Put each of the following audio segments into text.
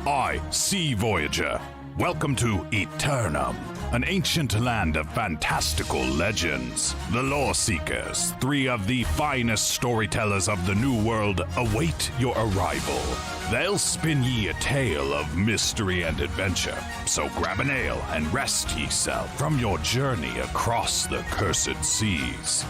I, Sea Voyager. Welcome to Eternum, an ancient land of fantastical legends. The Loreseekers, 3 of the finest storytellers of the New World, await your arrival. They'll spin ye a tale of mystery and adventure, so grab an ale and rest ye-self from your journey across the cursed seas.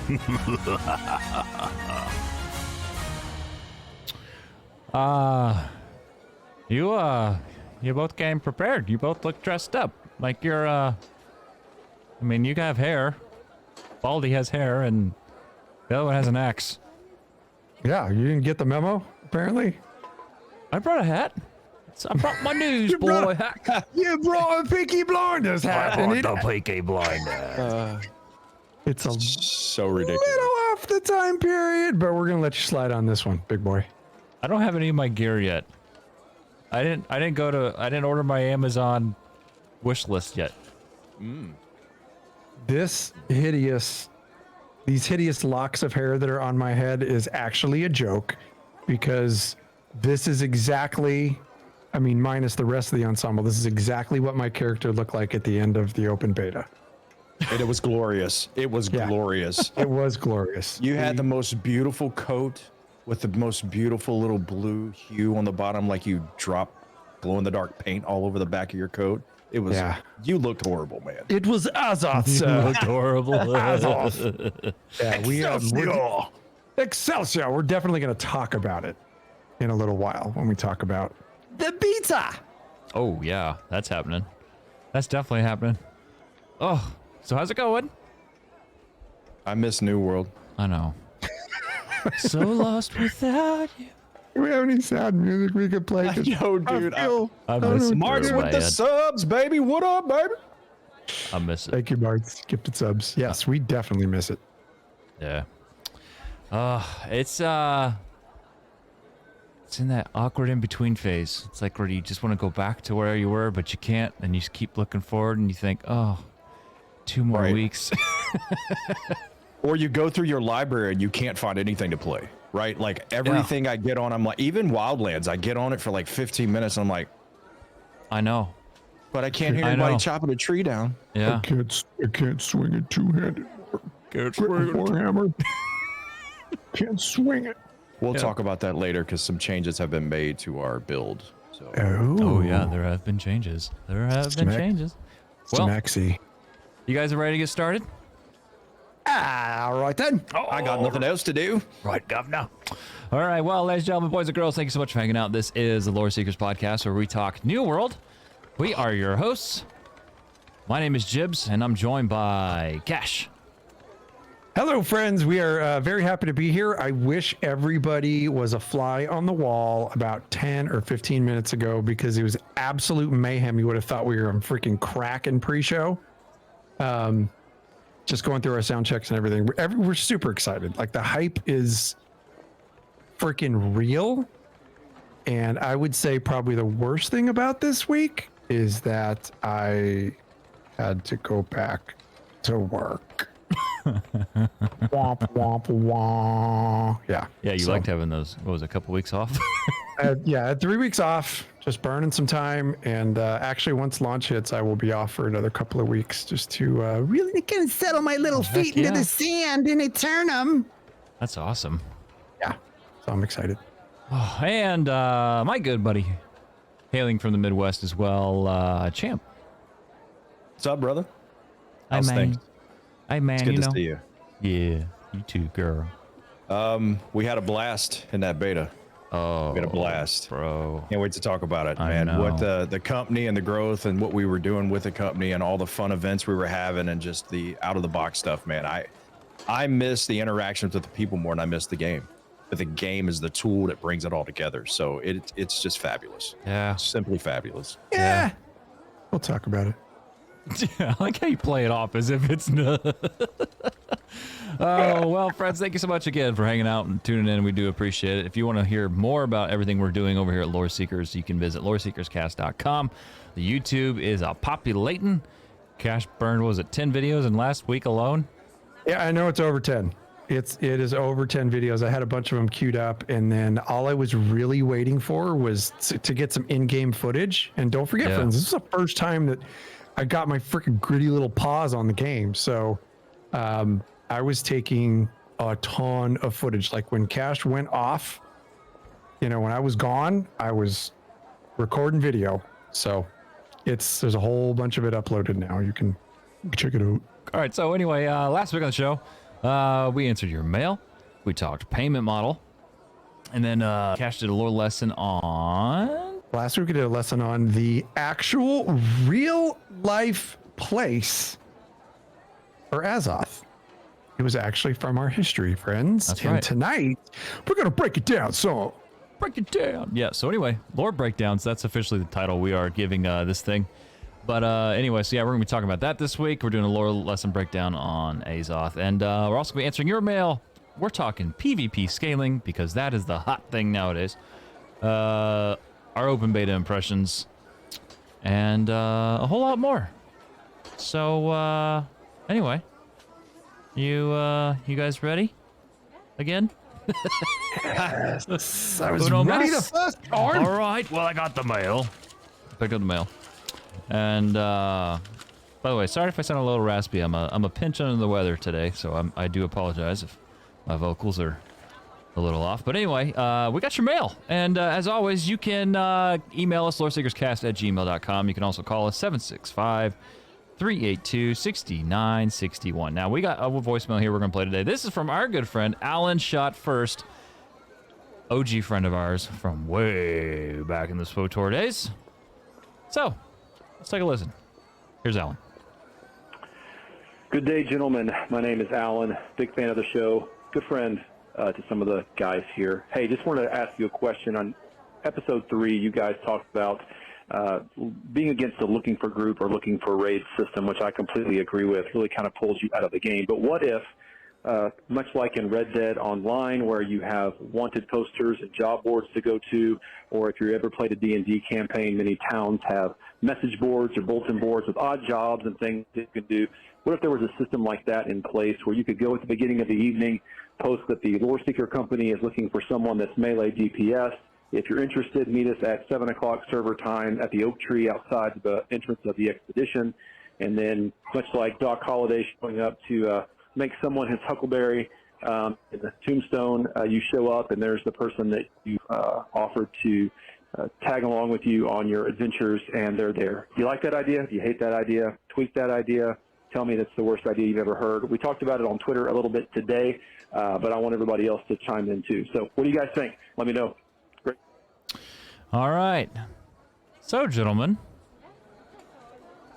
You both came prepared. You both look dressed up. Like you're, I mean, you have hair. Baldy has hair, and the other one has an axe. Yeah, you didn't get the memo, apparently? I brought a hat. I brought my newsboy hat. You brought a Peaky Blinders hat. I brought the Peaky Blinders. It's a So ridiculous. little off the time period, but we're going to let you slide on this one, big boy. I don't have any of my gear yet. I didn't order my Amazon wish list yet. These hideous locks of hair that are on my head is actually a joke, because this is exactly, I mean, minus the rest of the ensemble, this is exactly what my character looked like at the end of the open beta. And it was glorious. It was glorious. It was glorious. You had the most beautiful coat with the most beautiful little blue hue on the bottom, like you dropped glow-in-the-dark paint all over the back of your coat. It was, you looked horrible, man. It was Azoth, You sir. looked horrible. Azoth. Yeah, Excelsior. We're definitely going to talk about it in a little while when we talk about the beta. Oh yeah, that's happening. That's definitely happening. Oh, so how's it going? I miss New World. I know. So lost without you. Do we have any sad music we could play? Yo, dude. I miss it. March so with the bad. subs, baby. What up, baby? I miss it. Thank you, Marts. Gifted subs. Yes, we definitely miss it. Yeah. It's in that awkward in-between phase. It's like where you just want to go back to where you were, but you can't, and you just keep looking forward, and you think, oh, 2 more weeks. Or you go through your library and you can't find anything to play, right? Like everything I get on, I'm like, even Wildlands, I get on it for like 15 minutes. And I'm like, I know. but I can't hear anybody chopping a tree down. Yeah. I can't swing it two-handed. Can't Warhammer. Can't swing it. We'll talk about that later because some changes have been made to our build. So Oh yeah, there have been changes. There have been changes. Well, Maxi. you guys are ready to get started? All right then. I got nothing else to do. Right, governor. All right, well, ladies and gentlemen, boys and girls, thank you so much for hanging out. This is the Loreseekers podcast, where we talk New World. We are your hosts. My name is Jibs, and I'm joined by Cash. Hello, friends. We are very happy to be here. I wish everybody was a fly on the wall about 10 or 15 minutes ago, because it was absolute mayhem. You would have thought we were on freaking crack in pre-show. Just going through our sound checks and everything. We're super excited. Like, the hype is freaking real. And I would say probably the worst thing about this week is that I had to go back to work. Womp, womp, womp. Yeah. Yeah, you liked having those, what was it, a couple weeks off? I had 3 weeks off, just burning some time. And actually, once launch hits, I will be off for another couple of weeks just to really kind of settle my little feet into the sand in Eternum. That's awesome. Yeah. So I'm excited. Oh, and my good buddy, hailing from the Midwest as well, Champ. What's up, brother? Hi, How's man. things? Hey, man, It's good you to know. see you. Yeah, you too, girl. We had a blast in that beta. Oh, We had a blast. bro. Can't wait to talk about it, I man. know. What the company and the growth and what we were doing with the company and all the fun events we were having and just the out of the box stuff, man. I miss the interactions with the people more than I miss the game. But the game is the tool that brings it all together. So it's just fabulous. Yeah. Simply fabulous. Yeah. We'll talk about it. Yeah, I like how you play it off as if it's not. Oh, well, friends, thank you so much again for hanging out and tuning in. We do appreciate it. If you want to hear more about everything we're doing over here at Loreseekers, you can visit loreseekerscast.com. The YouTube is populating. Cash burned, what was it, 10 videos in last week alone? Yeah, I know it's over 10. it is over 10 videos. I had a bunch of them queued up, and then all I was really waiting for was to get some in-game footage. And don't forget, friends, this is the first time that I got my freaking gritty little paws on the game. So I was taking a ton of footage. Like when Cash went off, when I was gone, I was recording video. So there's a whole bunch of it uploaded now. You can check it out. All right. So anyway, last week on the show, we answered your mail. We talked payment model, and then Cash did a little lesson on. Last week we did a lesson on the actual real life place for Azoth. It was actually from our history, friends. That's and right. Tonight we're gonna break it down. So Break it down. Yeah. So anyway, lore breakdowns. That's officially the title we are giving this thing. But anyway, so yeah, we're going to be talking about that this week. We're doing a lore lesson breakdown on Azoth. And we're also going to be answering your mail. We're talking PvP scaling because that is the hot thing nowadays. Our open beta impressions. And a whole lot more. So anyway, you guys ready? Again? I was Uno ready mas? the first time. All right. Well, I got the mail. Picked up the mail. And by the way, sorry if I sound a little raspy. I'm a pinch under the weather today, so I do apologize if my vocals are a little off. But anyway, we got your mail, and as always, you can email us loreseekerscast@gmail.com. You can also call us 765-382-6961. Now we got a voicemail here we're gonna play today. This is from our good friend Alan Shot First, OG friend of ours from way back in the SWTOR days. So, let's take a listen. Here's Alan. Good day, gentlemen. My name is Alan. Big fan of the show. Good friend to some of the guys here. Hey, just wanted to ask you a question. On episode 3, you guys talked about being against the looking for group or looking for raid system, which I completely agree with. Really kind of pulls you out of the game. But what if, much like in Red Dead Online, where you have wanted posters and job boards to go to, or if you ever played a D&D campaign, many towns have message boards or bulletin boards with odd jobs and things that you can do. What if there was a system like that in place where you could go at the beginning of the evening, post that the Loreseeker company is looking for someone that's melee DPS. If you're interested, meet us at 7 o'clock server time at the oak tree outside the entrance of the expedition. And then, much like Doc Holliday showing up to make someone his huckleberry in the tombstone, you show up and there's the person that you offered to tag along with you on your adventures, and they're there. Do you like that idea? Do you hate that idea? Tweak that idea? Tell me that's the worst idea you've ever heard. We talked about it on Twitter a little bit today, but I want everybody else to chime in too. So what do you guys think? Let me know. Great. All right. So, gentlemen,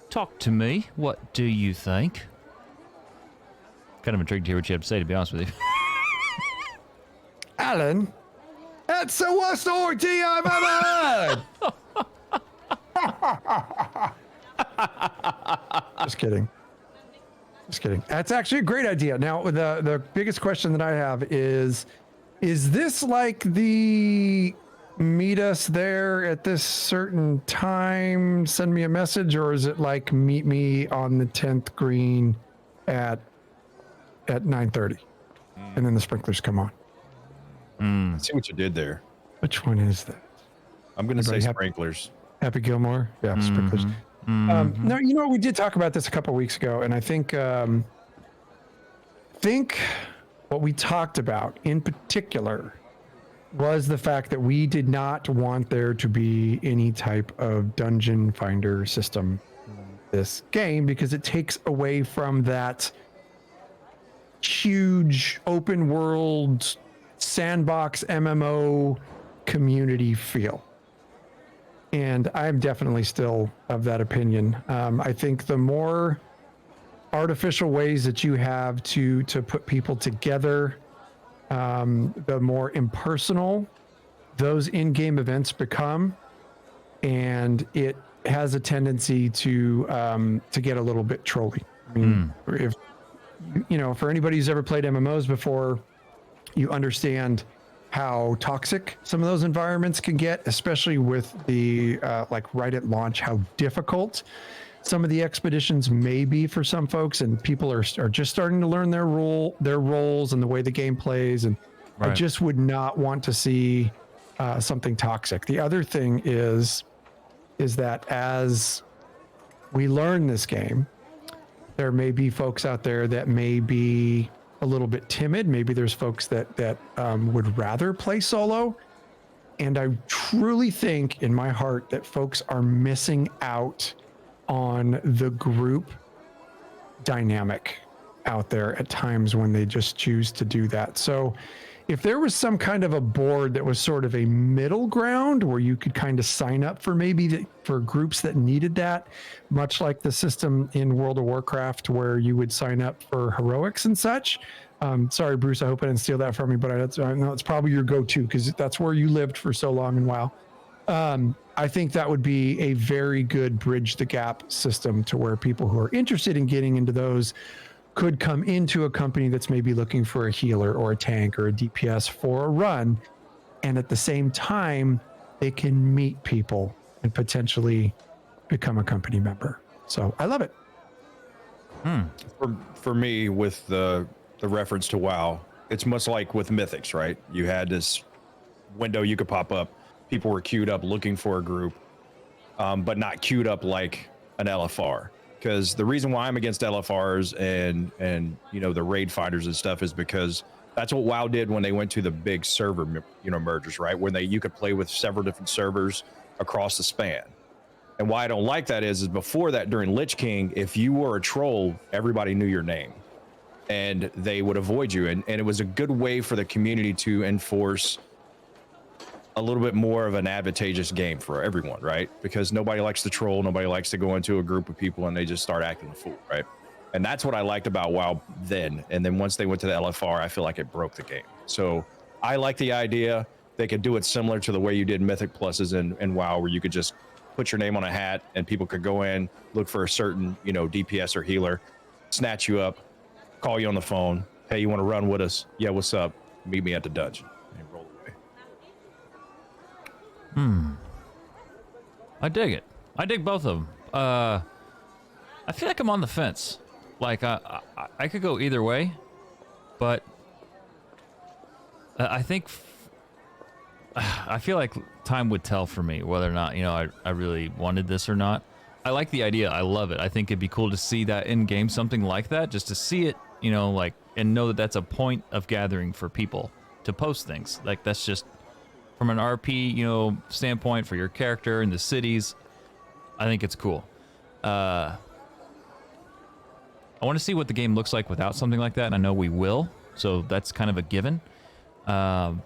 talk to me. What do you think? Kind of intrigued to hear what you have to say, to be honest with you. Alan, that's the worst orgy I've ever heard. Just kidding. Just kidding. That's actually a great idea. Now, the biggest question that I have is this like the meet us there at this certain time, send me a message, or is it like meet me on the 10th green at 9:30 and then the sprinklers come on? See what you did there. Which one is that? I'm going to say Everybody sprinklers. Happy Gilmore? Yeah, sprinklers. No, we did talk about this a couple weeks ago, and I think what we talked about in particular was the fact that we did not want there to be any type of dungeon finder system in this game because it takes away from that huge open world sandbox MMO community feel. And I'm definitely still of that opinion. I think the more artificial ways that you have to put people together, the more impersonal those in-game events become, and it has a tendency to get a little bit trolly. I mean, if for anybody who's ever played MMOs before, you understand how toxic some of those environments can get, especially with the like right at launch, how difficult some of the expeditions may be for some folks, and people are just starting to learn their roles and the way the game plays. And I Right. just would not want to see something toxic. The other thing is that as we learn this game, there may be folks out there that may be a little bit timid. Maybe there's folks that would rather play solo. And I truly think in my heart that folks are missing out on the group dynamic out there at times when they just choose to do that. So if there was some kind of a board that was sort of a middle ground where you could kind of sign up for for groups that needed that, much like the system in World of Warcraft where you would sign up for heroics and such. Sorry, Bruce, I hope I didn't steal that from you, but I know it's probably your go-to because that's where you lived for so long in WoW. I think that would be a very good bridge the gap system to where people who are interested in getting into those could come into a company that's maybe looking for a healer or a tank or a DPS for a run. And at the same time, they can meet people and potentially become a company member. So I love it. For me, with the reference to WoW, it's much like with Mythics, right? You had this window you could pop up. People were queued up looking for a group, but not queued up like an LFR. Because the reason why I'm against LFRs and the raid fighters and stuff is because that's what WoW did when they went to the big server mergers, right? Where you could play with several different servers across the span. And why I don't like that is before that, during Lich King, if you were a troll, everybody knew your name and they would avoid you. And it was a good way for the community to enforce a little bit more of an advantageous game for everyone, right? Because nobody likes to troll, nobody likes to go into a group of people and they just start acting a fool, right? And that's what I liked about WoW then. And then once they went to the LFR, I feel like it broke the game. So I like the idea. They could do it similar to the way you did Mythic Pluses in WoW, where you could just put your name on a hat and people could go in, look for a certain, DPS or healer, snatch you up, call you on the phone. Hey, you want to run with us? Yeah, what's up? Meet me at the dungeon. And roll away. I dig it. I dig both of them. I feel like I'm on the fence. Like I could go either way, but I think I feel like time would tell for me whether or not I really wanted this or not. I like the idea. I love it. I think it'd be cool to see that in game, something like that, just to see it, and know that that's a point of gathering for people to post things. Like that's just from an RP, standpoint for your character in the cities. I think it's cool. I want to see what the game looks like without something like that, and I know we will, so that's kind of a given. But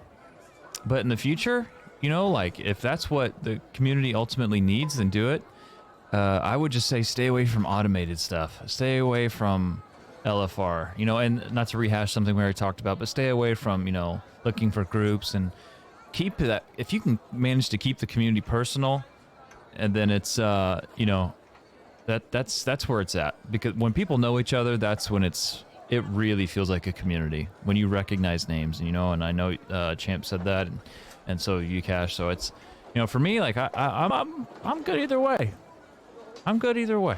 in the future, if that's what the community ultimately needs, then do it. I would just say stay away from automated stuff. Stay away from LFR, and not to rehash something we already talked about, but stay away from, looking for groups and keep that. If you can manage to keep the community personal, and then it's, that's where it's at. Because when people know each other, that's when it really feels like a community. When you recognize names, and I know Champ said that, and so you Cash. So it's, for me, like I'm good either way. I'm good either way.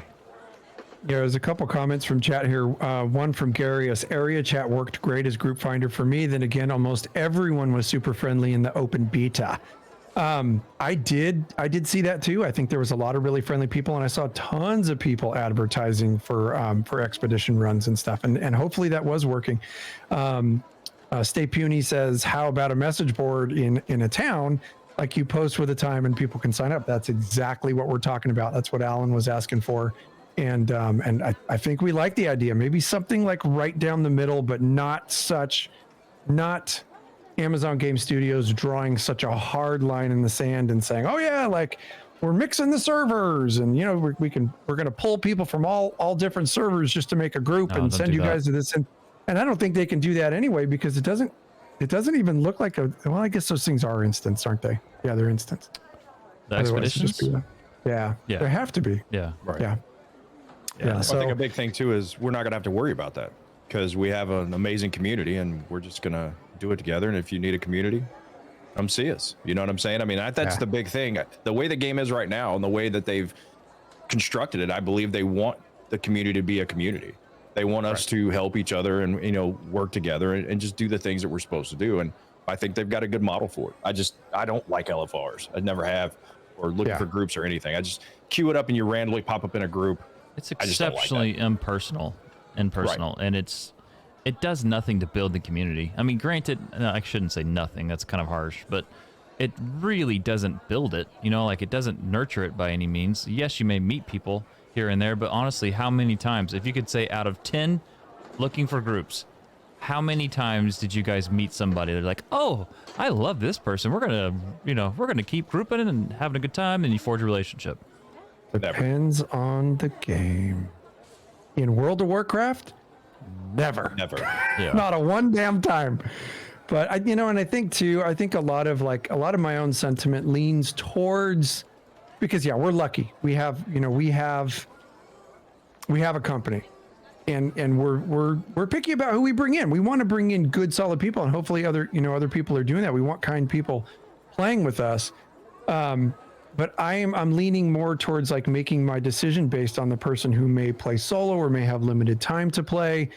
Yeah, there's a couple comments from chat here. One from Gary. As area chat worked great as group finder for me. Then again, almost everyone was super friendly in the open beta. I did see that too. I think there was a lot of really friendly people, and I saw tons of people advertising for expedition runs and stuff. And hopefully that was working. Stay Puny says, how about a message board in a town? Like you post with a time and people can sign up. That's exactly what we're talking about. That's what Alan was asking for. And I think we like the idea. Maybe something like right down the middle, but not Amazon Game Studios drawing such a hard line in the sand and saying, oh yeah, like we're mixing the servers and we're going to pull people from all different servers just to make a group and send you guys to this. And I don't think they can do that anyway, because it doesn't even look like well, I guess those things are instants, aren't they? Yeah, they're instants. The expeditions? Yeah, they have to be. Yeah. Right. Yeah. So So I think a big thing too is we're not going to have to worry about that because we have an amazing community and we're just going to do it together. And if you need a community, come see us. You know what I'm saying? I mean, that's the big thing. The way the game is right now and the way that they've constructed it. I believe they want the community to be a community. They want us to help each other and, work together and just do the things that we're supposed to do. And I think they've got a good model for it. I don't like LFRs. I never have, or looking for groups or anything. I just queue it up and you randomly pop up in a group. It's exceptionally impersonal, and it does nothing to build the community. I mean, granted, I shouldn't say nothing. That's kind of harsh, but it really doesn't build it. It doesn't nurture it by any means. Yes, you may meet people here and there, but honestly, how many times, if you could say out of 10 looking for groups, how many times did you guys meet somebody? They're like, oh, I love this person. We're going to keep grouping and having a good time, and you forge a relationship. Depends on the game. In World of Warcraft, never. Yeah. Not a one damn time. But I think a lot of my own sentiment leans towards, because we're lucky. We have a company, and we're picky about who we bring in. We want to bring in good, solid people, and hopefully other people are doing that. We want kind people playing with us. But I'm leaning more towards like making my decision based on the person who may play solo or may have limited time to play.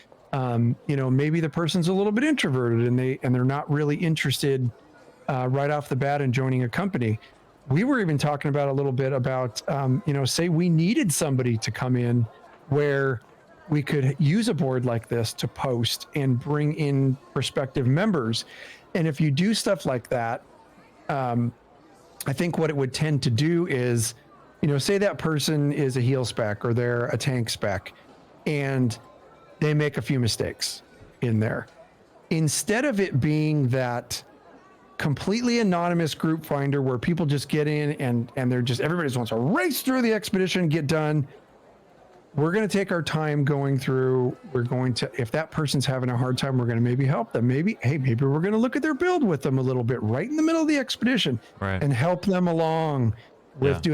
Maybe the person's a little bit introverted and they're not really interested right off the bat in joining a company. We were even talking about a little bit about, say we needed somebody to come in where we could use a board like this to post and bring in prospective members. And if you do stuff like that, I think what it would tend to do is, say that person is a heal spec or they're a tank spec and they make a few mistakes in there. Instead of it being that completely anonymous group finder where people just get in and they're just, everybody just wants to race through the expedition, get done. We're going to take our time going through. We're going to, if that person's having a hard time, we're going to maybe help them. Maybe we're going to look at their build with them a little bit right in the middle of the expedition and help them along with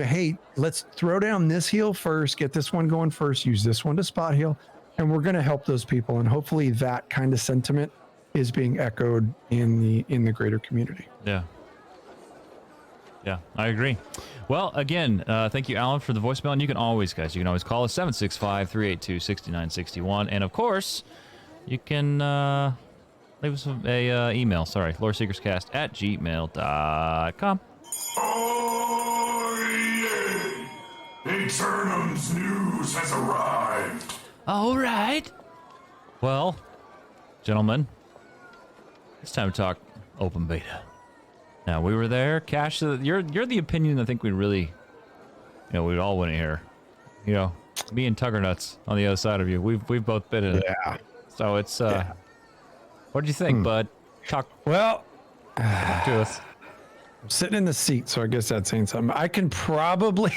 let's throw down this heal first, get this one going first, use this one to spot heal. And we're going to help those people. And hopefully that kind of sentiment is being echoed in the greater community. Yeah, I agree. Well, again, thank you, Alan, for the voicemail. And you can always call us 765-382-6961. And of course, you can leave us a email. Sorry, loreseekerscast@gmail.com. Oh, yeah. Eternum's news has arrived. All right. Well, gentlemen, it's time to talk open beta. Now, we were there. Cash, you're the opinion I think we really, we all want to hear. Me and Tugger Nuts on the other side of you. We've both been in it. Yeah. So it's, what did you think, bud? Talk to us. I'm sitting in the seat, so I guess that's saying something. I can probably,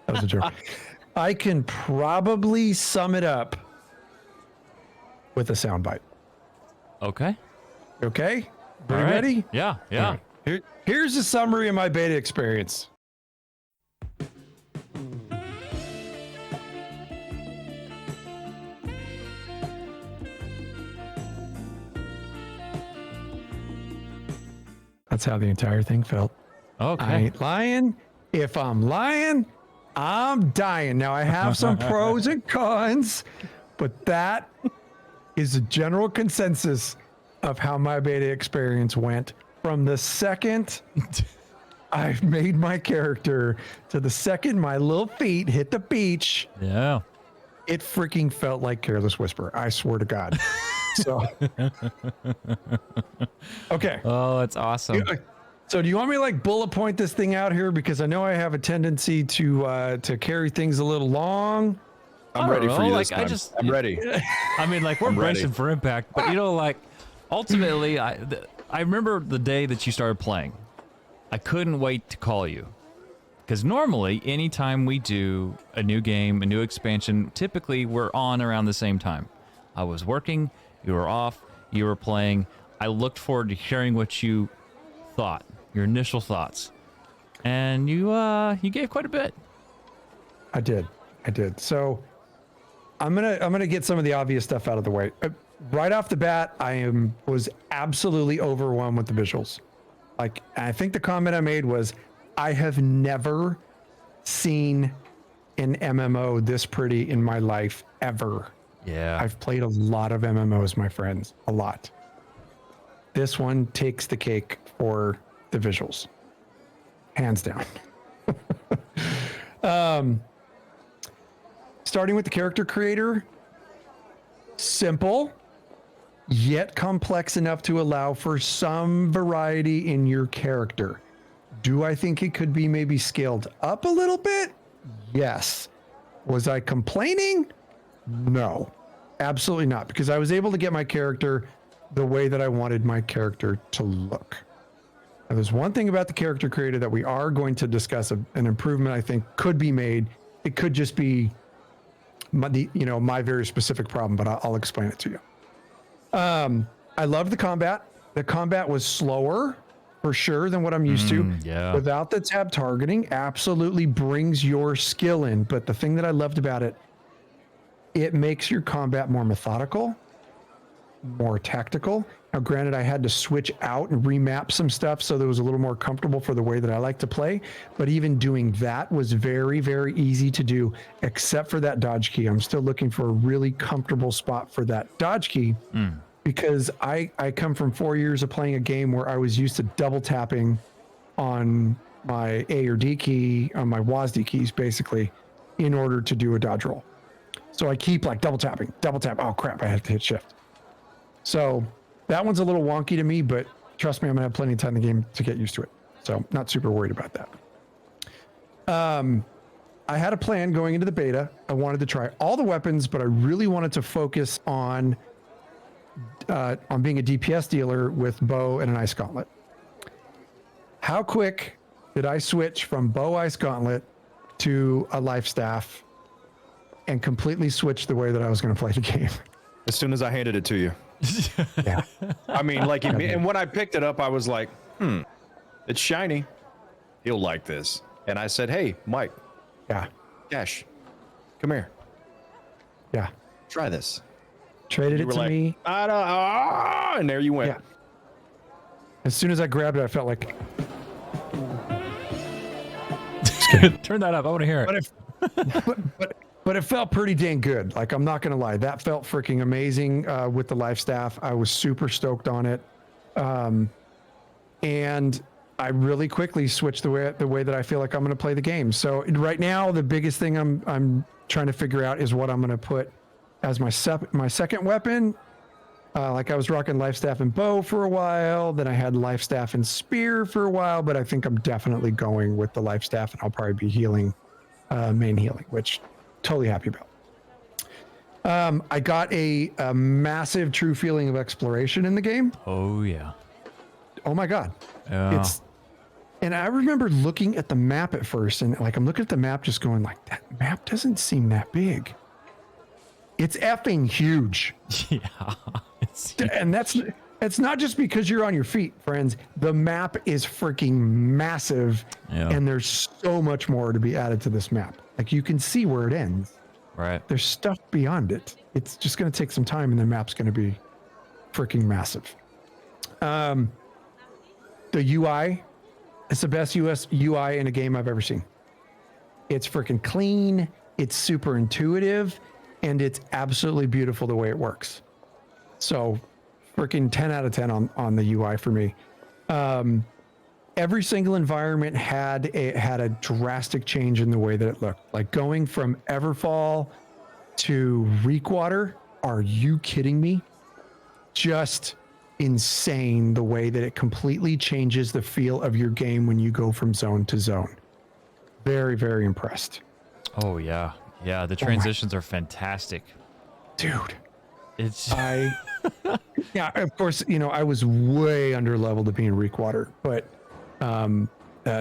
that was a joke. I can probably sum it up with a soundbite. Okay. Okay? All right. Ready? Yeah. Right. Here's a summary of my beta experience. That's how the entire thing felt. Okay. I ain't lying. If I'm lying, I'm dying. Now, I have some pros and cons, but that is a general consensus of how my beta experience went from the second I've made my character to the second my little feet hit the beach. Yeah. It freaking felt like Careless Whisper. I swear to God. So, okay. Oh, that's awesome. So do you want me to like bullet point this thing out here? Because I know I have a tendency to carry things a little long. I'm ready for you this time. I'm ready. I mean, like, we're bracing for impact, but ultimately, I remember the day that you started playing. I couldn't wait to call you. Because normally, anytime we do a new game, a new expansion, typically we're on around the same time. I was working, you were off, you were playing. I looked forward to hearing what you thought, your initial thoughts. And you gave quite a bit. I did. So I'm gonna get some of the obvious stuff out of the way. Right off the bat, was absolutely overwhelmed with the visuals. Like, I think the comment I made was, I have never seen an MMO this pretty in my life ever. Yeah. I've played a lot of MMOs, my friends, a lot. This one takes the cake for the visuals, hands down. Starting with the character creator, simple, yet complex enough to allow for some variety in your character. Do I think it could be maybe scaled up a little bit? Yes. Was I complaining? No, absolutely not, because I was able to get my character the way that I wanted my character to look. Now, there's one thing about the character creator that we are going to discuss, an improvement I think could be made. It could just be my very specific problem, but I'll explain it to you. I loved the combat. The combat was slower for sure than what I'm used to. Yeah. Without the tab targeting, absolutely brings your skill in. But the thing that I loved about it, it makes your combat more methodical, more tactical. Now, granted, I had to switch out and remap some stuff so that it was a little more comfortable for the way that I like to play. But even doing that was very, very easy to do, except for that dodge key. I'm still looking for a really comfortable spot for that dodge key because I come from 4 years of playing a game where I was used to double tapping on my A or D key, on my WASD keys, basically, in order to do a dodge roll. So I keep like double tap. Oh crap, I have to hit shift. So that one's a little wonky to me, but trust me, I'm gonna have plenty of time in the game to get used to it. So not super worried about that. I had a plan going into the beta. I wanted to try all the weapons, but I really wanted to focus on being a DPS dealer with bow and an ice gauntlet. How quick did I switch from bow ice gauntlet to a life staff and completely switch the way that I was going to play the game? As soon as I handed it to you. Yeah. I mean, like, and when I picked it up, I was like, it's shiny. He'll like this. And I said, hey, Mike. Yeah. Cash, come here. Yeah. Try this. Traded You it were to like, me. And there you went. Yeah. As soon as I grabbed it, I felt like, Turn that up. I want to hear it. but it felt pretty dang good. Like, I'm not going to lie. That felt freaking amazing with the life staff. I was super stoked on it. And I really quickly switched the way that I feel like I'm going to play the game. So right now, the biggest thing I'm trying to figure out is what I'm going to put as my second weapon. Like, I was rocking life staff and bow for a while. Then I had life staff and spear for a while, but I think I'm definitely going with the life staff, and I'll probably be healing, main healing, which totally happy about. I got a massive true feeling of exploration in the game. Oh, yeah. Oh my God. Yeah. And I remember looking at the map at first, and like, I'm looking at the map just going like, that map doesn't seem that big. It's effing huge. Yeah. And it's not just because you're on your feet, friends. The map is freaking massive, and there's so much more to be added to this map. Like, you can see where it ends. Right. There's stuff beyond it. It's just going to take some time, and the map's going to be freaking massive. The UI, it's the best UI in a game I've ever seen. It's freaking clean. It's super intuitive, and it's absolutely beautiful the way it works. So freaking 10 out of 10 on the UI for me. Every single environment had a drastic change in the way that it looked. Like, going from Everfall to Reekwater. Are you kidding me? Just insane the way that it completely changes the feel of your game when you go from zone to zone. Very, very impressed. Oh, yeah. Yeah, the transitions are fantastic. Dude. It's yeah, of course, I was way under level to be in Reekwater, but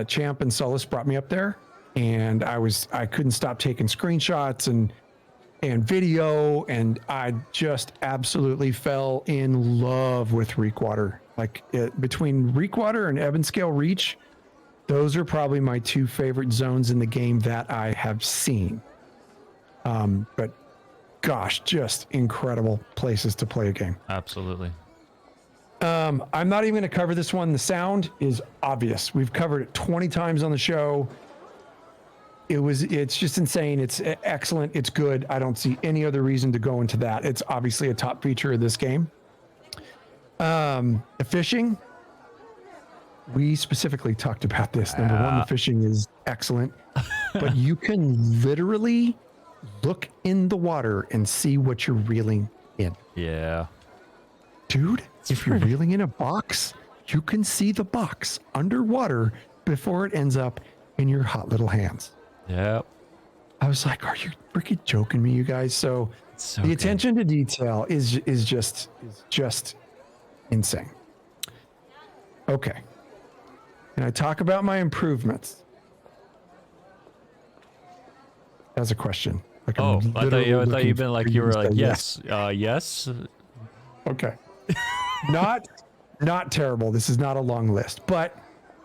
Champ and Solus brought me up there, and I couldn't stop taking screenshots and video, and I just absolutely fell in love with Reekwater. Like, between Reekwater and Ebonscale Reach, those are probably my two favorite zones in the game that I have seen. But gosh, just incredible places to play a game. absolutely. I'm not even going to cover this one. The sound is obvious. We've covered it 20 times on the show. it's just insane. It's excellent. It's good. I don't see any other reason to go into that. It's obviously a top feature of this game. The fishing, we specifically talked about this. Number one, the fishing is excellent, but you can literally look in the water and see what you're reeling in. Yeah. Dude, if you're reeling in a box, you can see the box underwater before it ends up in your hot little hands. Yep. I was like, are you freaking joking me, you guys? So the attention to detail is just insane. Okay. Can I talk about my improvements? That's a question. Like Oh, I thought you'd been like, you were like, yes, yes. Okay. Not terrible. This is not a long list, but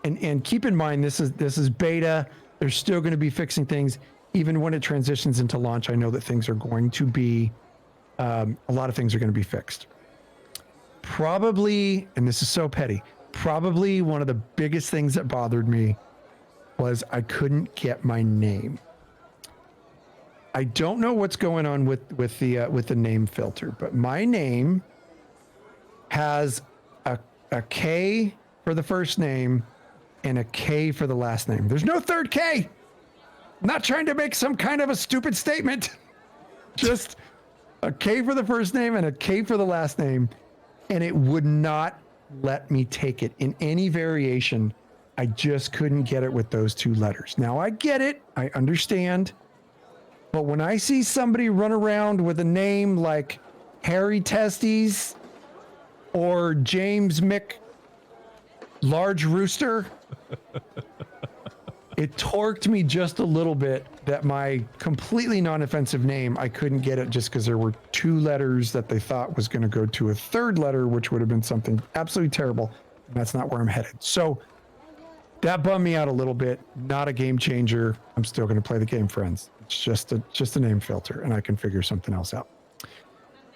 and keep in mind this is beta. They're still going to be fixing things. Even when it transitions into launch, I know that things are going to be a lot of things are going to be fixed. Probably, and this is so petty, probably one of the biggest things that bothered me was I couldn't get my name. I don't know what's going on with the name filter, but my name has a K for the first name and a K for the last name. There's no third K. I'm not trying to make some kind of a stupid statement. Just a K for the first name and a K for the last name. And it would not let me take it in any variation. I just couldn't get it with those two letters. Now I get it. I understand. But when I see somebody run around with a name like Harry Testes or James Mick Large Rooster, it torqued me just a little bit that my completely non-offensive name, I couldn't get it just because there were two letters that they thought was going to go to a third letter, which would have been something absolutely terrible. And that's not where I'm headed. So that bummed me out a little bit. Not a game changer. I'm still going to play the game, friends. It's just a name filter, and I can figure something else out.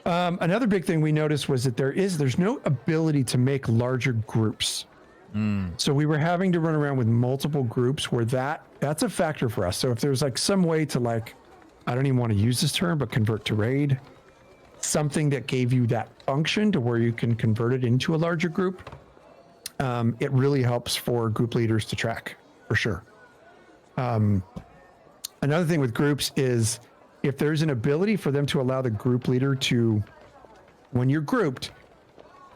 Another big thing we noticed was that there's no ability to make larger groups. So we were having to run around with multiple groups where that's a factor for us. So if there's like some way to like, I don't even want to use this term, but convert to raid, something that gave you that function to where you can convert it into a larger group, it really helps for group leaders to track for sure. Another thing with groups is if there's an ability for them to allow the group leader to, when you're grouped,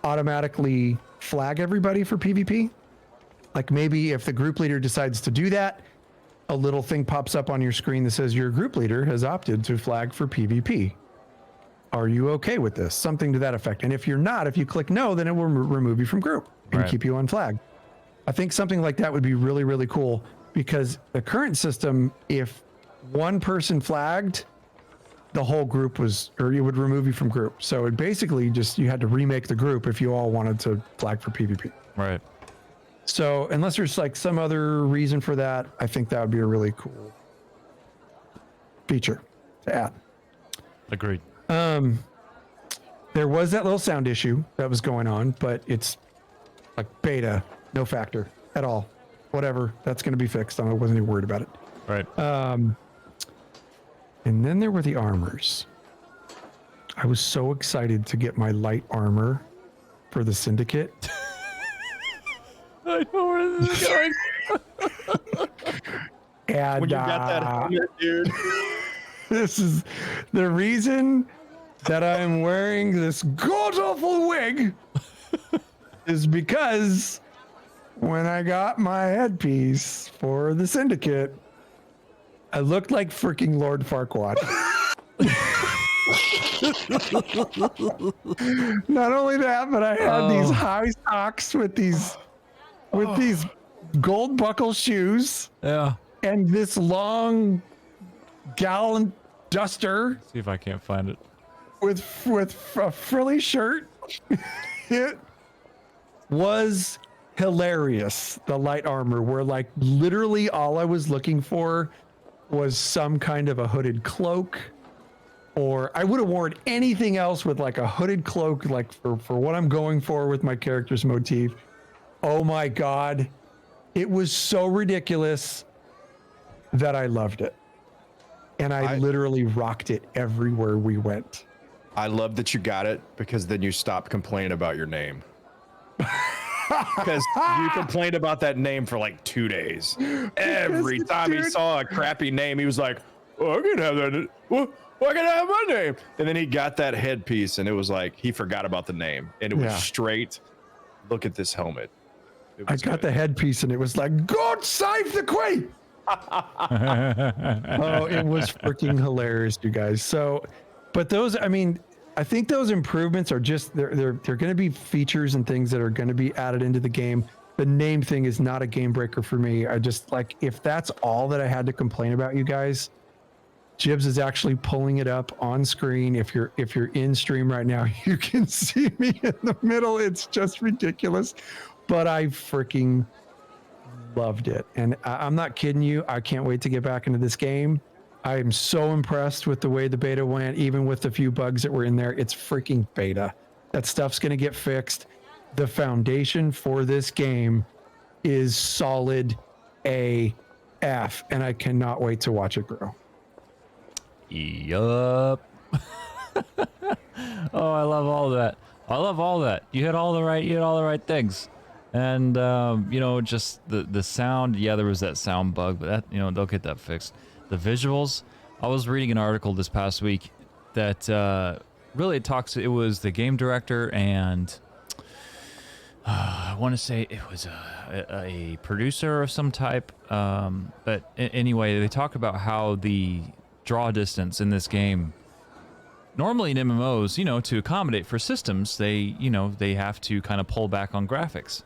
automatically flag everybody for PvP. Like maybe if the group leader decides to do that, a little thing pops up on your screen that says your group leader has opted to flag for PvP. Are you okay with this? Something to that effect. And if you're not, if you click no, then it will remove you from group and keep you unflagged. I think something like that would be really, really cool because the current system, if one person flagged, the whole group or it would remove you from group. So it basically just, you had to remake the group if you all wanted to flag for PvP. Right. So unless there's like some other reason for that, I think that would be a really cool feature to add. Agreed. There was that little sound issue that was going on, but it's like beta, no factor at all. Whatever, that's going to be fixed. I wasn't even worried about it. Right. And then there were the armors. I was so excited to get my light armor for the Syndicate. I know where this is going. And When you got that helmet, dude. this is the reason that I'm wearing this god-awful wig is because when I got my headpiece for the Syndicate, I looked like freaking Lord Farquaad. Not only that, but I had these high socks with these gold buckle shoes. Yeah. And this long gallon duster. See if I can't find it. With a frilly shirt. It was hilarious. The light armor, where like literally all I was looking for was some kind of a hooded cloak, or I would have worn anything else with like a hooded cloak, like for what I'm going for with my character's motif. Oh my God. It was so ridiculous. that I loved it. And I literally rocked it everywhere we went. I love that you got it because then you stopped complaining about your name. Because you complained about that name for like 2 days. Every time he saw a crappy name, he was like, "Oh, I can have that. Well, I can have my name." And then he got that headpiece, and it was like he forgot about the name, and it was straight. Look at this helmet. I got the headpiece, and it was like, "God save the Queen!" Oh, it was freaking hilarious, you guys. So, but those, I mean, I think those improvements are just they're going to be features and things that are going to be added into the game. The name thing is not a game breaker for me. I just like, if that's all that I had to complain about, you guys, Jibs is actually pulling it up on screen. If you're in stream right now, you can see me in the middle. It's just ridiculous, but I freaking loved it. And I'm not kidding you. I can't wait to get back into this game. I am so impressed with the way the beta went, even with the few bugs that were in there. It's freaking beta. That stuff's going to get fixed. The foundation for this game is solid AF, and I cannot wait to watch it grow. Yup. Oh, I love all that. I love all that. You hit all the right things. And just the sound, there was that sound bug, but that, they'll get that fixed. The visuals, I was reading an article this past week that really it was the game director and I want to say it was a producer of some type. But anyway, they talk about how the draw distance in this game, normally in MMOs, to accommodate for systems, they have to kind of pull back on graphics.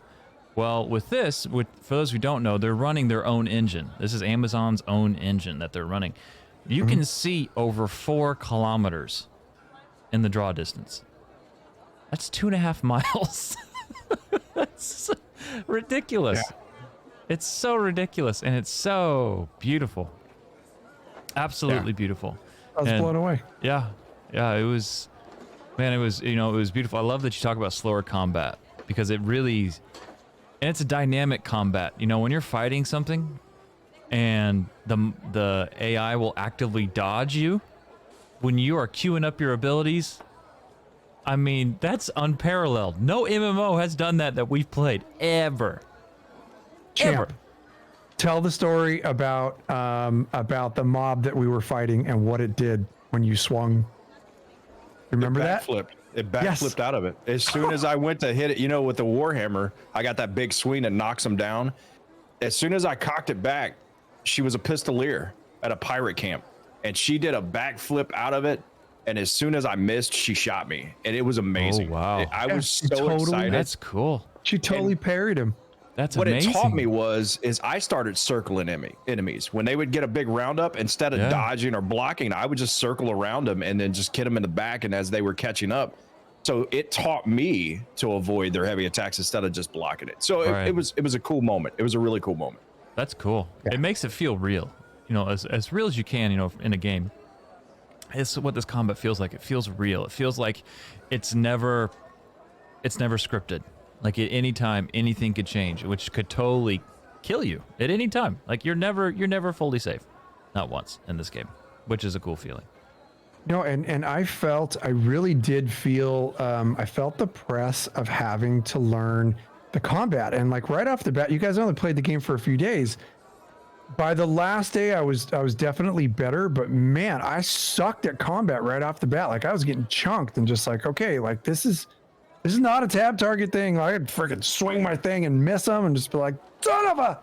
Well, with this, for those who don't know, they're running their own engine. This is Amazon's own engine that they're running. You can see over 4 kilometers in the draw distance. That's 2.5 miles. That's ridiculous. Yeah. It's so ridiculous, and it's so beautiful. Absolutely beautiful. I was blown away. Yeah, it was, man, it was beautiful. I love that you talk about slower combat because it really... And it's a dynamic combat. When you're fighting something and the AI will actively dodge you when you are queuing up your abilities, I mean, that's unparalleled. No MMO has done that we've played ever. Champ, tell the story about the mob that we were fighting and what it did when you swung. Remember that? It backflipped out of it. As soon as I went to hit it, with the Warhammer, I got that big swing that knocks him down. As soon as I cocked it back, she was a pistolier at a pirate camp, and she did a backflip out of it. And as soon as I missed, she shot me, and it was amazing. Oh, wow. I was so excited. That's cool. She totally parried him. That's what amazing. It taught me is I started circling enemies. When they would get a big roundup, instead of dodging or blocking, I would just circle around them and then just hit them in the back. And as they were catching up, so it taught me to avoid their heavy attacks instead of just blocking it. So it was a cool moment. It was a really cool moment. That's cool. Yeah. It makes it feel real. As real as you can. In a game. It's what this combat feels like. It feels real. It feels like it's never scripted. Like at any time, anything could change, which could totally kill you at any time. Like you're never fully safe, not once in this game, which is a cool feeling. And I really did feel, I felt the press of having to learn the combat. And like right off the bat, you guys only played the game for a few days. By the last day, I was definitely better, but man, I sucked at combat right off the bat. Like I was getting chunked and just like, okay, like this is not a tab target thing. I could freaking swing my thing and miss them and just be like, son of a,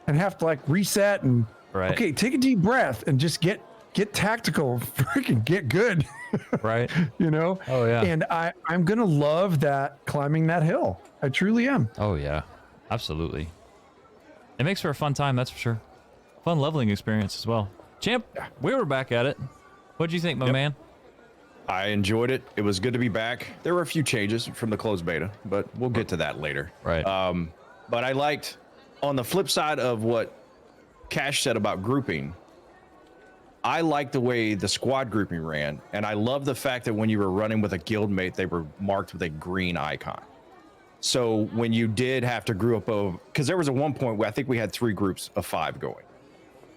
and have to like reset and okay, take a deep breath and just get tactical, freaking get good. Right. Oh yeah. And I'm gonna love that climbing that hill. I truly am. Oh yeah, absolutely. It makes for a fun time, that's for sure. Fun leveling experience as well. Champ, we were back at it. What'd you think, my man? I enjoyed it. It was good to be back. There were a few changes from the closed beta, but we'll get to that later. Right. But I liked, on the flip side of what Cash said about grouping, I liked the way the squad grouping ran, and I love the fact that when you were running with a guildmate, they were marked with a green icon. So when you did have to group up, because there was at one point where I think we had 3 groups of 5 going.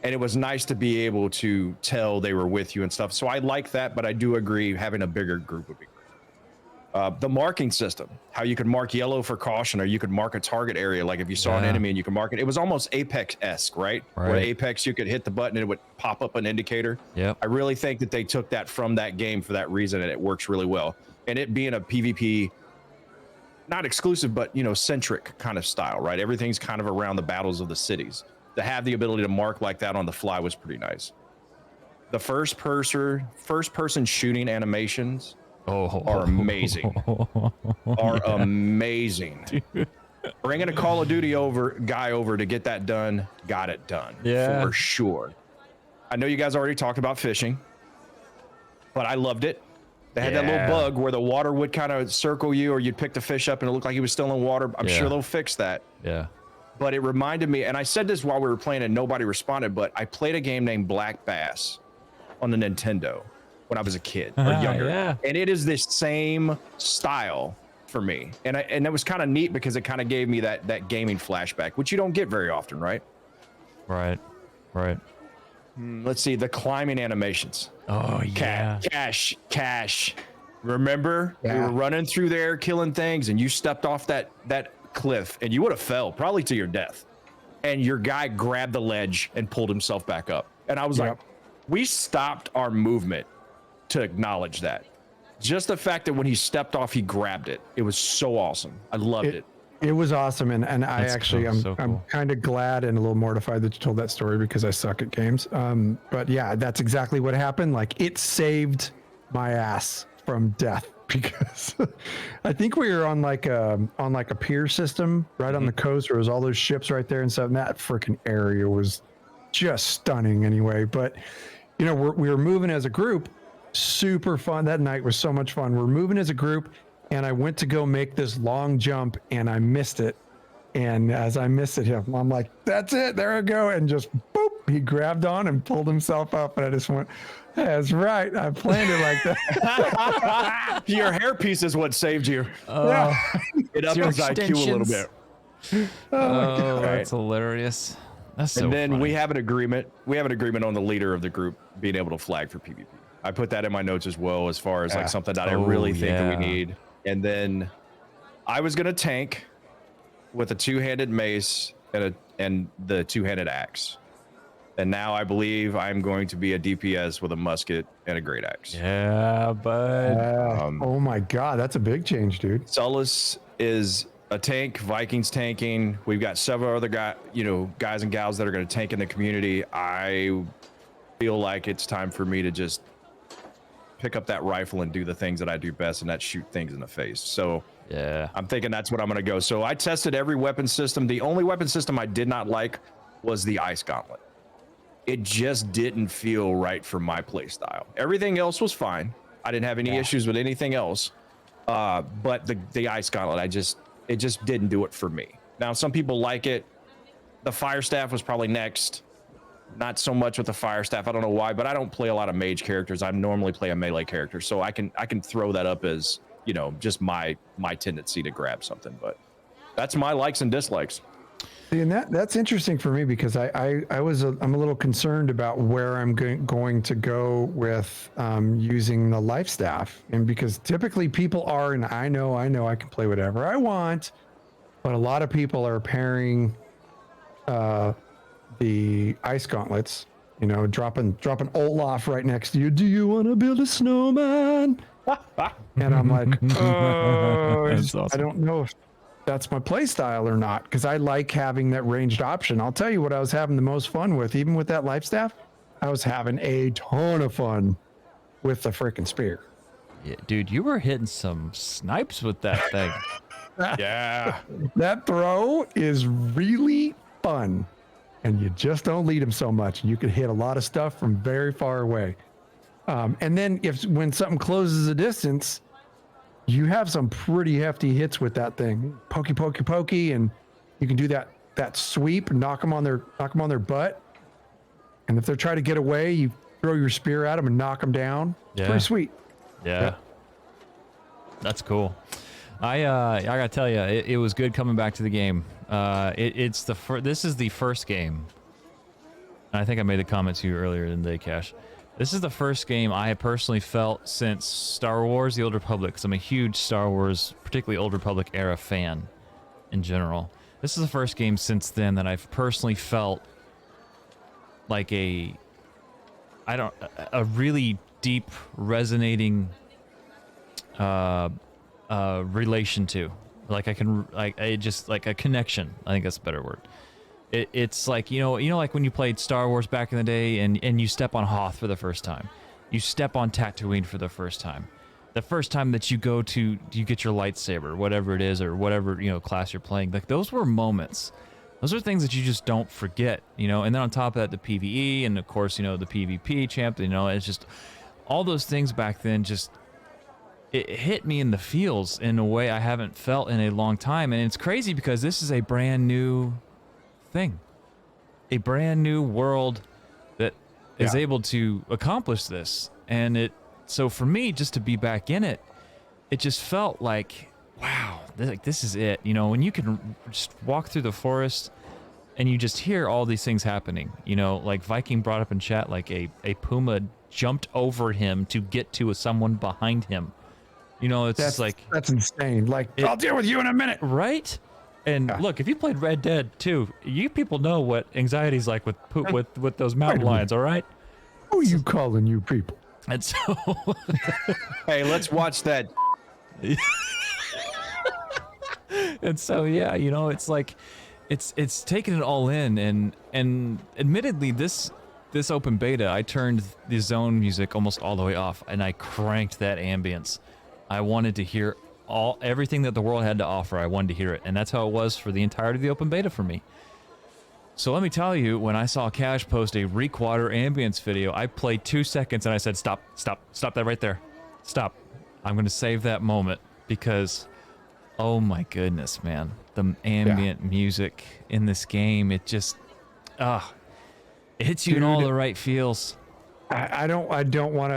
and it was nice to be able to tell they were with you and stuff. So I like that, but I do agree having a bigger group would be great. The marking system, how you could mark yellow for caution, or you could mark a target area. Like if you saw an enemy and you could mark it, it was almost Apex-esque, right? Where Apex, you could hit the button and it would pop up an indicator. Yep. I really think that they took that from that game for that reason, and it works really well. And it being a PvP, not exclusive, but, centric kind of style, right? Everything's kind of around the battles of the cities. To have the ability to mark like that on the fly was pretty nice. The first person shooting animations are amazing. Are amazing. Bringing a Call of Duty guy over to get that done, got it done. Yeah. For sure. I know you guys already talked about fishing, but I loved it. They had that little bug where the water would kind of circle you, or you'd pick the fish up and it looked like he was still in water. I'm sure they'll fix that. Yeah. But it reminded me, and I said this while we were playing and nobody responded, but I played a game named Black Bass on the Nintendo when I was a kid or younger. And it is this same style for me. And it was kind of neat because it kind of gave me that gaming flashback, which you don't get very often, right? Right. Let's see, the climbing animations. Oh, yeah. Cash. Remember? We were running through there, killing things, and you stepped off that cliff, and you would have fell, probably to your death. And your guy grabbed the ledge and pulled himself back up. And I was like, we stopped our movement to acknowledge that. Just the fact that when he stepped off, he grabbed it. It was so awesome. I loved it. It was awesome, and I actually cool. I'm kind of glad and a little mortified that you told that story because I suck at games. But yeah, that's exactly what happened. Like, it saved my ass from death because I think we were on like a pier system right on the coast where it was all those ships right there and stuff. And that freaking area was just stunning anyway. But we were moving as a group, super fun. That night was so much fun. We're moving as a group. And I went to go make this long jump and I missed it. And as I missed it, I'm like, that's it. There I go. And just boop, he grabbed on and pulled himself up. And I just went, that's right. I planned it like that. Your hairpiece is what saved you. It upped your his IQ a little bit. Oh, that's hilarious. That's so And then funny. we have an agreement. We have an agreement on the leader of the group being able to flag for PvP. I put that in my notes as well, as far as like something that I really think that we need. And then I was going to tank with a two-handed mace and the two-handed axe. And now I believe I'm going to be a DPS with a musket and a great axe. Yeah, bud. Oh my God, that's a big change, dude. Sullus is a tank, Vikings tanking. We've got several other guys and gals that are going to tank in the community. I feel like it's time for me to just pick up that rifle and do the things that I do best, and that's shoot things in the face. So yeah, I'm thinking that's what I'm going to go. So I tested every weapon system. The only weapon system I did not like was the ice gauntlet. It just didn't feel right for my play style. Everything else was fine. I didn't have any issues with anything else. But the ice gauntlet, it just didn't do it for me. Now, some people like it. The fire staff was probably next. Not so much with the fire staff. I don't know why, but I don't play a lot of mage characters. I normally play a melee character, so I can throw that up as just my tendency to grab something. But that's my likes and dislikes. See, and that's interesting for me because I'm a little concerned about where I'm going to go with using the life staff, and because typically people are, and I know I can play whatever I want, but a lot of people are pairing the ice gauntlets, dropping Olaf right next to you. Do you want to build a snowman? And I'm like, oh, awesome. I don't know if that's my play style or not, because I like having that ranged option. I'll tell you what I was having the most fun with, even with that life staff. I was having a ton of fun with the freaking spear. Yeah, dude, you were hitting some snipes with that thing. Yeah. That throw is really fun, and you just don't lead them so much. You could hit a lot of stuff from very far away. And then when something closes a distance, you have some pretty hefty hits with that thing. Pokey, and you can do that sweep and knock them on their butt. And if they're trying to get away, you throw your spear at them and knock them down. It's pretty sweet. Yeah. That's cool. I gotta tell you, it was good coming back to the game. This is the first game And I think I made the comment to you earlier in the day, Cash. This is the first game I have personally felt since Star Wars: The Old Republic, because I'm a huge Star Wars, particularly Old Republic era fan in general. This is the first game since then that I've personally felt like a really deep, resonating relation to. Like it just like a connection. I think that's a better word. It's like, you know, like when you played Star Wars back in the day and you step on Hoth for the first time. You step on Tatooine for the first time. The first time that you get your lightsaber, whatever it is, or whatever, you know, class you're playing. Like, those were moments. Those are things that you just don't forget, you know. And then on top of that, the PvE, and of course, you know, the PvP champ, you know, it's just all those things back then just, it hit me in the feels in a way I haven't felt in a long time. And it's crazy because this is a brand new thing, a brand new world that is able to accomplish this. And so for me, just to be back in it, it just felt like, wow, this is it. You know, when you can just walk through the forest and you just hear all these things happening, you know, like Viking brought up in chat, like a puma jumped over him to get to someone behind him. You know, that's insane. Like, I'll deal with you in a minute. Right? And look, if you played Red Dead 2, you people know what anxiety's like with those mountain lions, all right? Who are you calling you people? And so hey, let's watch that. And so, yeah, you know, it's like it's taking it all in, and admittedly, this open beta, I turned the zone music almost all the way off, and I cranked that ambience. I wanted to hear everything that the world had to offer. I wanted to hear it, and that's how it was for the entirety of the open beta for me. So let me tell you, when I saw Cash post a Reekwater ambience video, I played 2 seconds and I said, stop that right there. Stop. I'm going to save that moment because, oh my goodness, man. The ambient music in this game, it just, it hits you in all the right feels. I don't want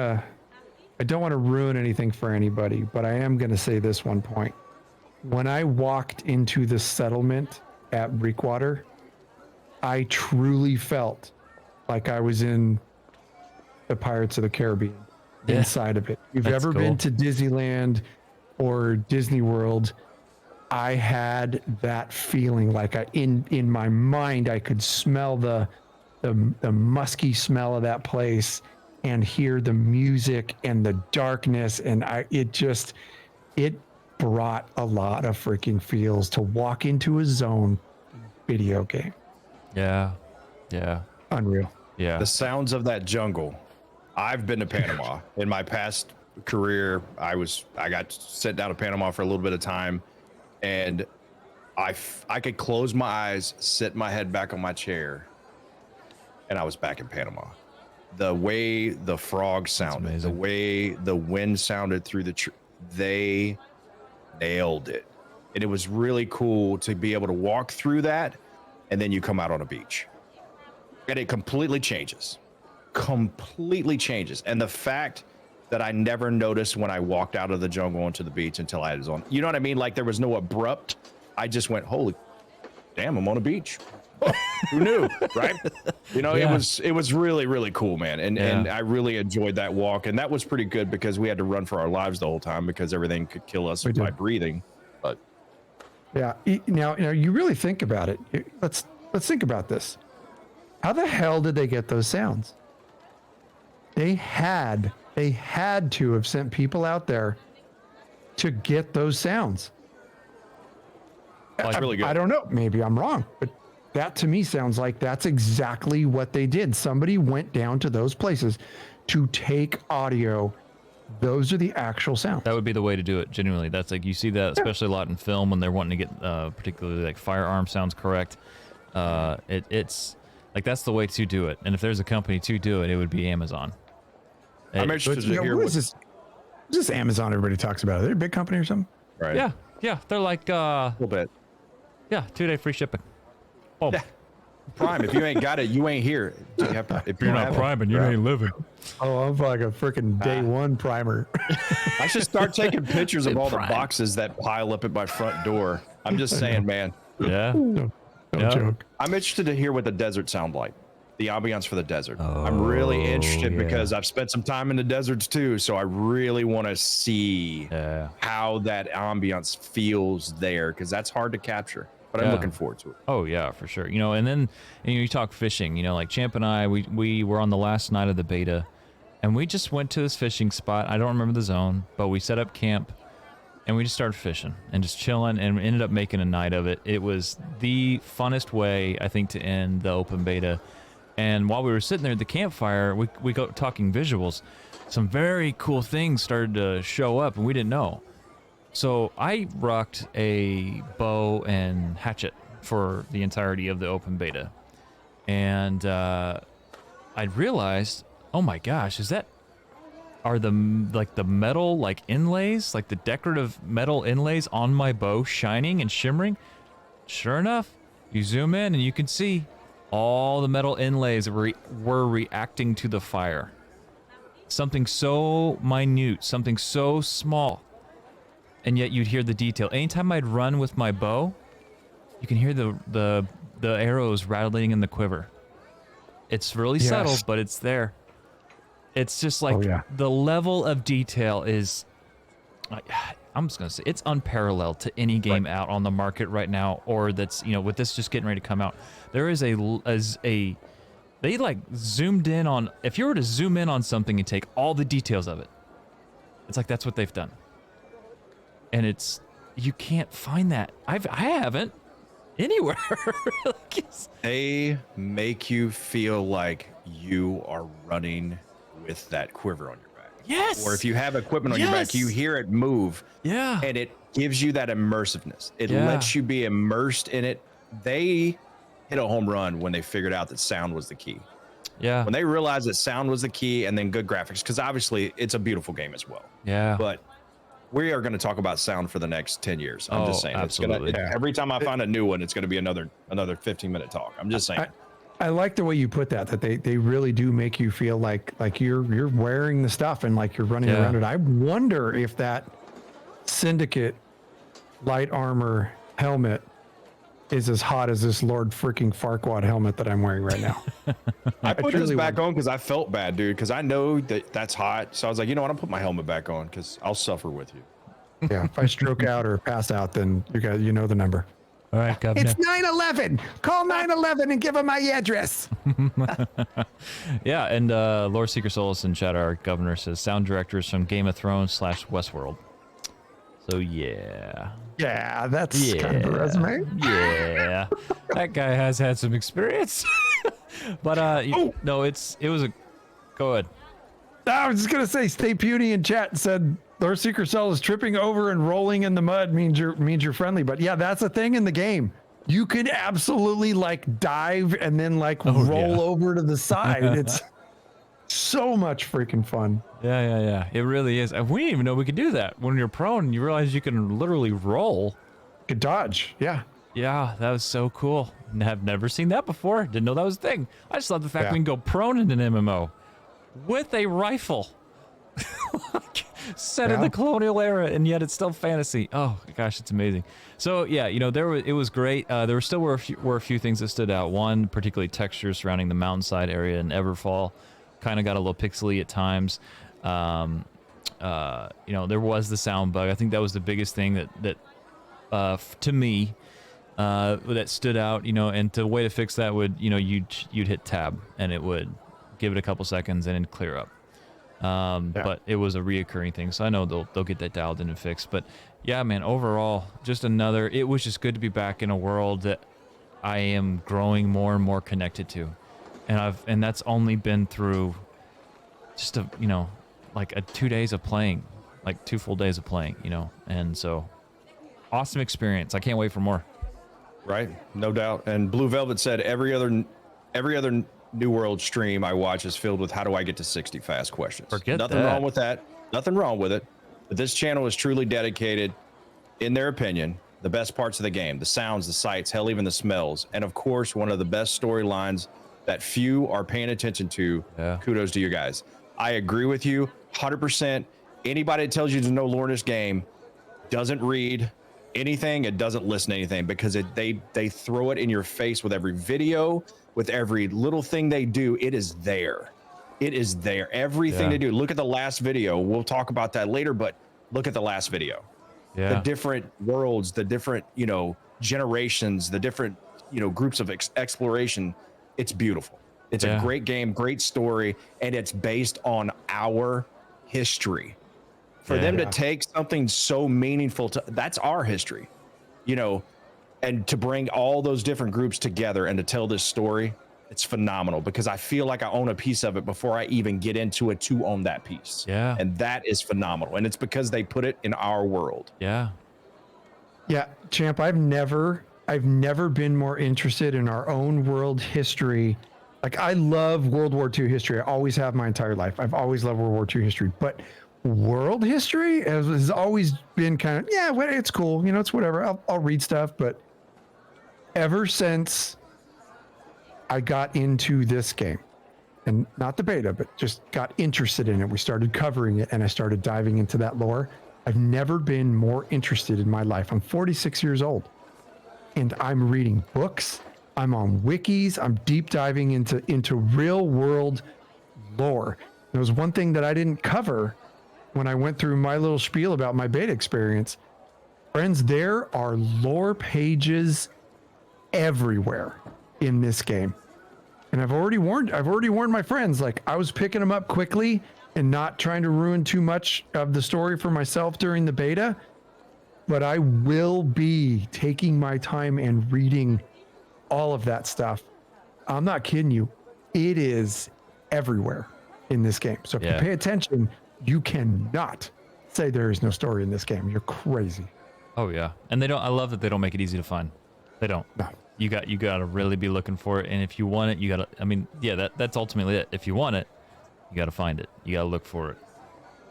to ruin anything for anybody, but I am going to say this one point. When I walked into the settlement at Reekwater, I truly felt like I was in the Pirates of the Caribbean inside of it. If you've ever been to Disneyland or Disney World, I had that feeling like in my mind, I could smell the musky smell of that place and hear the music and the darkness. And it brought a lot of freaking feels to walk into a zone video game. Yeah. Yeah. Unreal. Yeah. The sounds of that jungle. I've been to Panama in my past career. I got sent down to Panama for a little bit of time, and I could close my eyes, sit my head back on my chair, and I was back in Panama. The way the frogs sounded, the way the wind sounded through they nailed it. And it was really cool to be able to walk through that, and then you come out on a beach. And it completely changes. And the fact that I never noticed when I walked out of the jungle onto the beach until I was on, you know what I mean? Like, there was no abrupt, I just went, holy damn, I'm on a beach. Who knew, right? You know, it was really, really cool, man. And I really enjoyed that walk. And that was pretty good because we had to run for our lives the whole time because everything could kill us by breathing. But yeah, now you really think about it. Let's think about this. How the hell did they get those sounds? They had to have sent people out there to get those sounds. That's really good. I don't know. Maybe I'm wrong, but that to me sounds like that's exactly what they did. Somebody went down to those places to take audio. Those are the actual sounds. That would be the way to do it, genuinely. That's like, you see that especially a lot in film when they're wanting to get particularly like firearm sounds correct. It's like, that's the way to do it. And if there's a company to do it, it would be Amazon. I'm interested to hear what is this Amazon everybody talks about? Are they a big company or something? Right. Yeah. They're like a little bit. Yeah, 2-day free shipping. Oh, yeah. Prime. If you ain't got it, you ain't here. If you're not priming, you ain't living. Oh, I'm like a freaking day one primer. I should start taking pictures of all the boxes that pile up at my front door. I'm just saying, man. Yeah. No joke. I'm interested to hear what the desert sound like. the ambiance for the desert. I'm really interested because I've spent some time in the deserts too, so I really want to see how that ambiance feels there, because that's hard to capture. But I'm looking forward to it. Oh yeah, for sure. You know, and then you talk fishing. You know, like Champ and I, we were on the last night of the beta, and we just went to this fishing spot. I don't remember the zone, but we set up camp, and we just started fishing and just chilling, and ended up making a night of it. It was the funnest way, I think, to end the open beta. And while we were sitting there at the campfire, we got talking visuals. Some very cool things started to show up, and we didn't know. So I rocked a bow and hatchet for the entirety of the open beta. And I realized, oh my gosh, are the metal like inlays, like the decorative metal inlays on my bow shining and shimmering? Sure enough, you zoom in and you can see all the metal inlays were reacting to the fire. Something so minute, something so small, and yet you'd hear the detail. Anytime I'd run with my bow, you can hear the arrows rattling in the quiver. It's really subtle, but it's there. It's just like the level of detail is, I'm just gonna say, it's unparalleled to any game out on the market right now, or that's, you know, with this just getting ready to come out. There is they like zoomed in on, if you were to zoom in on something and take all the details of it, it's like that's what they've done. And you can't find that. I haven't anywhere. They make you feel like you are running with that quiver on your back. Yes. Or if you have equipment on your back, you hear it move. Yeah. And it gives you that immersiveness. It lets you be immersed in it. They hit a home run when they figured out that sound was the key. Yeah. When they realized that sound was the key, and then good graphics, because obviously it's a beautiful game as well. Yeah. But we are going to talk about sound for the next 10 years. I'm just saying. Absolutely. Every time I find a new one, it's going to be another 15-minute talk. I'm just saying. I like the way you put that they really do make you feel like you're wearing the stuff and like you're running around it. I wonder if that Syndicate light armor helmet is as hot as this Lord freaking Farquaad helmet that I'm wearing right now. I put this back on because I felt bad, dude, because I know that's hot. So I was like, you know what? I'll put my helmet back on because I'll suffer with you. Yeah, if I stroke out or pass out, then you know the number. All right, Governor. It's 911. Call 911 and give them my address. Yeah, and Loreseekers Solus in chat, our governor, says sound directors from Game of Thrones / Westworld. So yeah. Yeah, that's kind of a resume. Yeah, that guy has had some experience. But no, it was a. Go ahead. I was just gonna say, Stay Puny in chat said Loreseeker Cell is tripping over and rolling in the mud means you're friendly. But yeah, that's a thing in the game. You can absolutely like dive and then like roll over to the side. It's so much freaking fun. Yeah. It really is. We didn't even know we could do that. When you're prone, you realize you can literally roll. You could dodge. Yeah. Yeah, that was so cool. Have never seen that before. Didn't know that was a thing. I just love the fact we can go prone in an MMO with a rifle. Set in the colonial era, and yet it's still fantasy. Oh gosh, it's amazing. So yeah, you know, it was great. There were a few things that stood out. One, particularly textures surrounding the mountainside area in Everfall, kind of got a little pixely at times. You know, there was the sound bug. I think that was the biggest thing that to me that stood out. You know, and the way to fix that would, you know, you'd hit tab and it would give it a couple seconds and it'd clear up. But it was a reoccurring thing, so I know they'll get that dialed in and fixed. But yeah, man, overall, it was just good to be back in a world that I am growing more and more connected to, and that's only been through just like 2 days of playing, like 2 full days of playing, you know, and so awesome experience. I can't wait for more. Right, no doubt. And Blue Velvet said every other New World stream I watch is filled with how do I get to 60 fast questions. Nothing wrong with that. Nothing wrong with it. But this channel is truly dedicated, in their opinion, the best parts of the game, the sounds, the sights, hell, even the smells. And of course, one of the best storylines that few are paying attention to. Yeah. Kudos to you guys. I agree with you 100%. Anybody that tells you to know lore in this game doesn't read anything, it doesn't listen to anything, because they throw it in your face with every video, with every little thing they do. It is there. It is there. Everything they do. Look at the last video. We'll talk about that later, but look at the last video. Yeah. The different worlds, the different, generations, the different, groups of exploration. It's beautiful. It's a great game, great story, and it's based on our history. For them to take something so meaningful that's our history, and to bring all those different groups together and to tell this story, it's phenomenal, because I feel like I own a piece of it before I even get into it to own that piece. Yeah. And that is phenomenal. And it's because they put it in our world. Yeah. Yeah, Champ, I've never been more interested in our own world history. Like, I love World War II history. I always have my entire life. I've always loved World War II history, but world history has always been kind of, it's cool. It's whatever. I'll read stuff, but ever since I got into this game, and not the beta, but just got interested in it, we started covering it and I started diving into that lore. I've never been more interested in my life. I'm 46 years old and I'm reading books. I'm on wikis. I'm deep diving into real world lore. There was one thing that I didn't cover when I went through my little spiel about my beta experience. Friends, there are lore pages everywhere in this game. And I've already warned my friends, like, I was picking them up quickly and not trying to ruin too much of the story for myself during the beta, but I will be taking my time and reading all of that stuff. I'm not kidding you. It is everywhere in this game. So if you pay attention, you cannot say there is no story in this game. You're crazy. Oh yeah. And I love that they don't make it easy to find. They don't. No. You got to really be looking for it, and if you want it, you got to, that's ultimately it. If you want it, you got to find it. You got to look for it.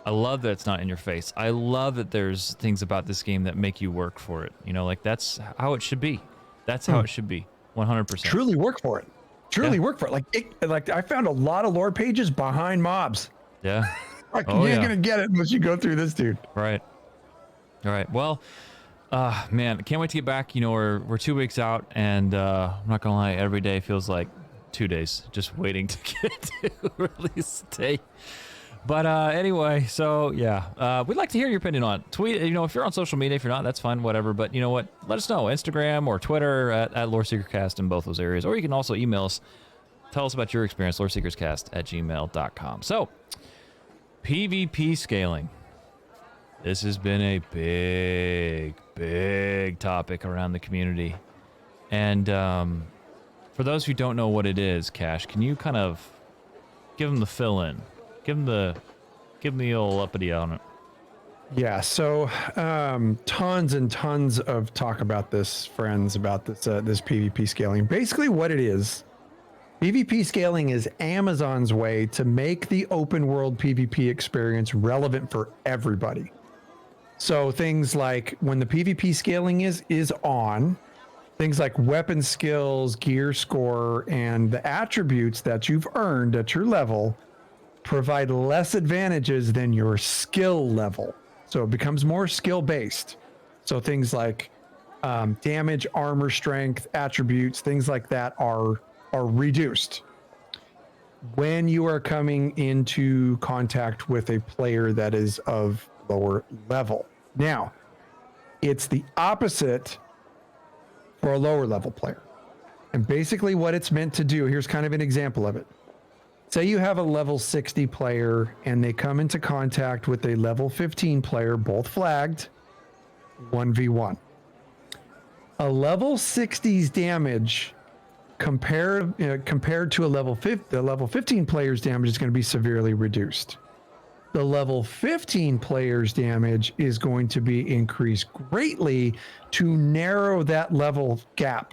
I love that it's not in your face. I love that there's things about this game that make you work for it. Like, that's how it should be. That's how it should be. 100%. Truly work for it. Work for it. Like I found a lot of lore pages behind mobs. Yeah. Like, you ain't gonna get it unless you go through this, dude. Right. All right. Well, man, can't wait to get back. We're 2 weeks out, and I'm not gonna lie, every day feels like 2 days just waiting to get to release date. But anyway, so yeah, we'd like to hear your opinion on it. Tweet, if you're on social media. If you're not, that's fine, whatever. But you know what? Let us know. Instagram or Twitter at Loreseekercast in both those areas. Or you can also email us. Tell us about your experience, loreseekerscast@gmail.com. So, PvP scaling. This has been a big topic around the community. And for those who don't know what it is, Cash, can you kind of give them the fill-in? Give them the old uppity on it. Yeah, so tons and tons of talk about this, friends, about this PvP scaling. Basically what it is, PvP scaling is Amazon's way to make the open world PvP experience relevant for everybody. So things like when the PvP scaling is on, things like weapon skills, gear score, and the attributes that you've earned at your level provide less advantages than your skill level. So it becomes more skill based. So things like damage, armor, strength, attributes, things like that are reduced when you are coming into contact with a player that is of lower level. Now, it's the opposite for a lower level player. And basically what it's meant to do, here's kind of an example of it. Say you have a level 60 player and they come into contact with a level 15 player, both flagged, 1v1. A level 60's damage compared to a level 15 player's damage is going to be severely reduced. The level 15 player's damage is going to be increased greatly to narrow that level gap.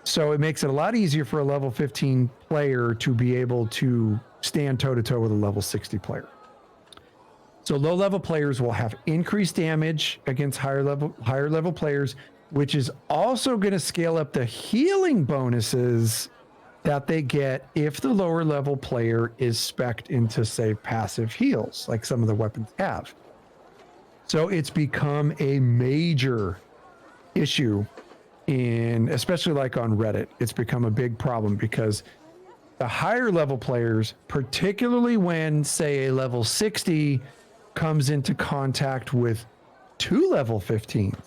So it makes it a lot easier for a level 15 player to be able to stand toe-to-toe with a level 60 player. So low-level players will have increased damage against higher level players, which is also going to scale up the healing bonuses that they get if the lower level player is spec'd into, say, passive heals, like some of the weapons have. So it's become a major issue especially like on Reddit. It's become a big problem because the higher level players, particularly when say a level 60 comes into contact with 2 level 15s.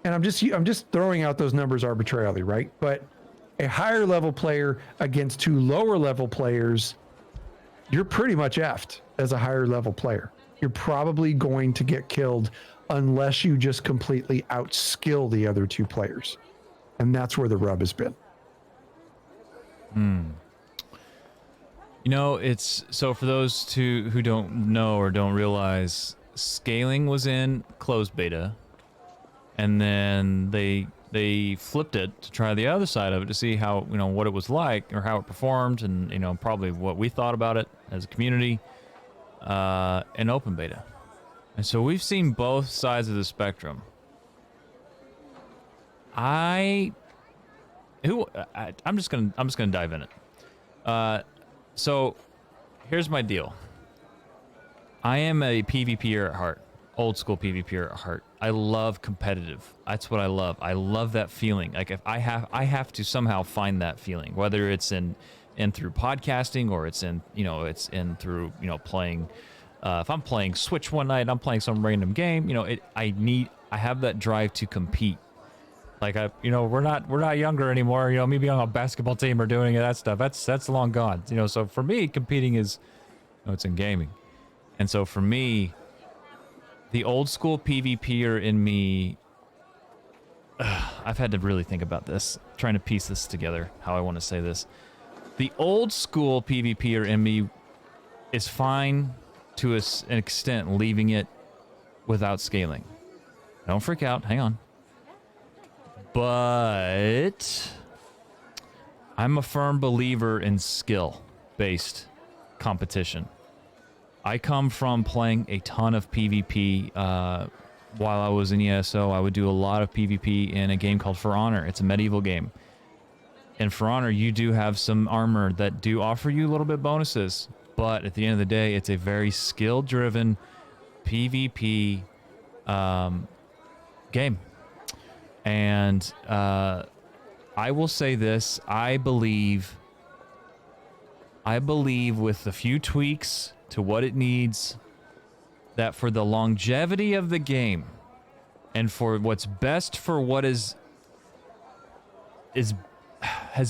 And I'm just throwing out those numbers arbitrarily, right? But a higher level player against 2 lower level players, you're pretty much effed as a higher level player. You're probably going to get killed unless you just completely outskill the other 2 players. And that's where the rub has been. You know, it's so for those who don't know or don't realize, scaling was in closed beta, and then they flipped it to try the other side of it to see how, you know, what it was like or how it performed, and, you know, probably what we thought about it as a community in open beta. And so we've seen both sides of the spectrum. I'm just gonna dive in it. So here's my deal. I am a PvPer at heart, old school PvPer at heart. I love competitive. That's what I love. I love that feeling. Like if I have to somehow find that feeling, whether it's in through podcasting or it's in, you know, it's in through, you know, playing. If I'm playing Switch one night and I'm playing some random game, you know, I have that drive to compete. Like we're not younger anymore. You know, me being on a basketball team or doing that stuff, that's long gone. You know, so for me, competing is, you know, it's in gaming. And so for me, the old school PvPer in me, I've had to really think about this, trying to piece this together, how I want to say this. The old school PvPer in me is fine to an extent, leaving it without scaling. Don't freak out, hang on. But I'm a firm believer in skill-based competition. I come from playing a ton of PvP. While I was in ESO, I would do a lot of PvP in a game called For Honor. It's a medieval game. And For Honor, you do have some armor that do offer you a little bit bonuses. But at the end of the day, it's a very skill-driven PvP game. And I will say this, I believe with a few tweaks to what it needs, that for the longevity of the game and for what's best for what has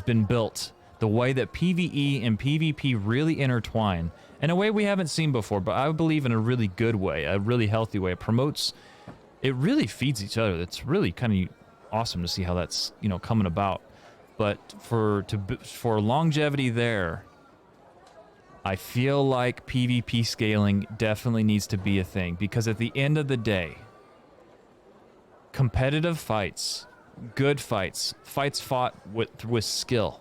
been built, the way that PvE and PvP really intertwine in a way we haven't seen before, but I believe in a really good way, a really healthy way. It really feeds each other. It's really kind of awesome to see how that's, you know, coming about. But for longevity there, I feel like PvP scaling definitely needs to be a thing, because at the end of the day, competitive fights, good fights fought with skill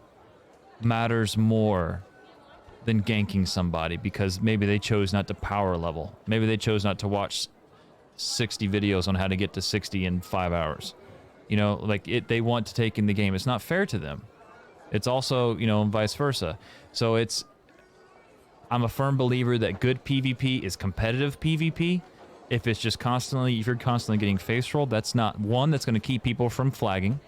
matters more than ganking somebody because maybe they chose not to power level. Maybe they chose not to watch 60 videos on how to get to 60 in 5 hours. You know, like they want to take in the game. It's not fair to them. It's also, you know, vice versa. So I'm a firm believer that good PvP is competitive PvP. If you're constantly getting face rolled, that's not one that's going to keep people from flagging,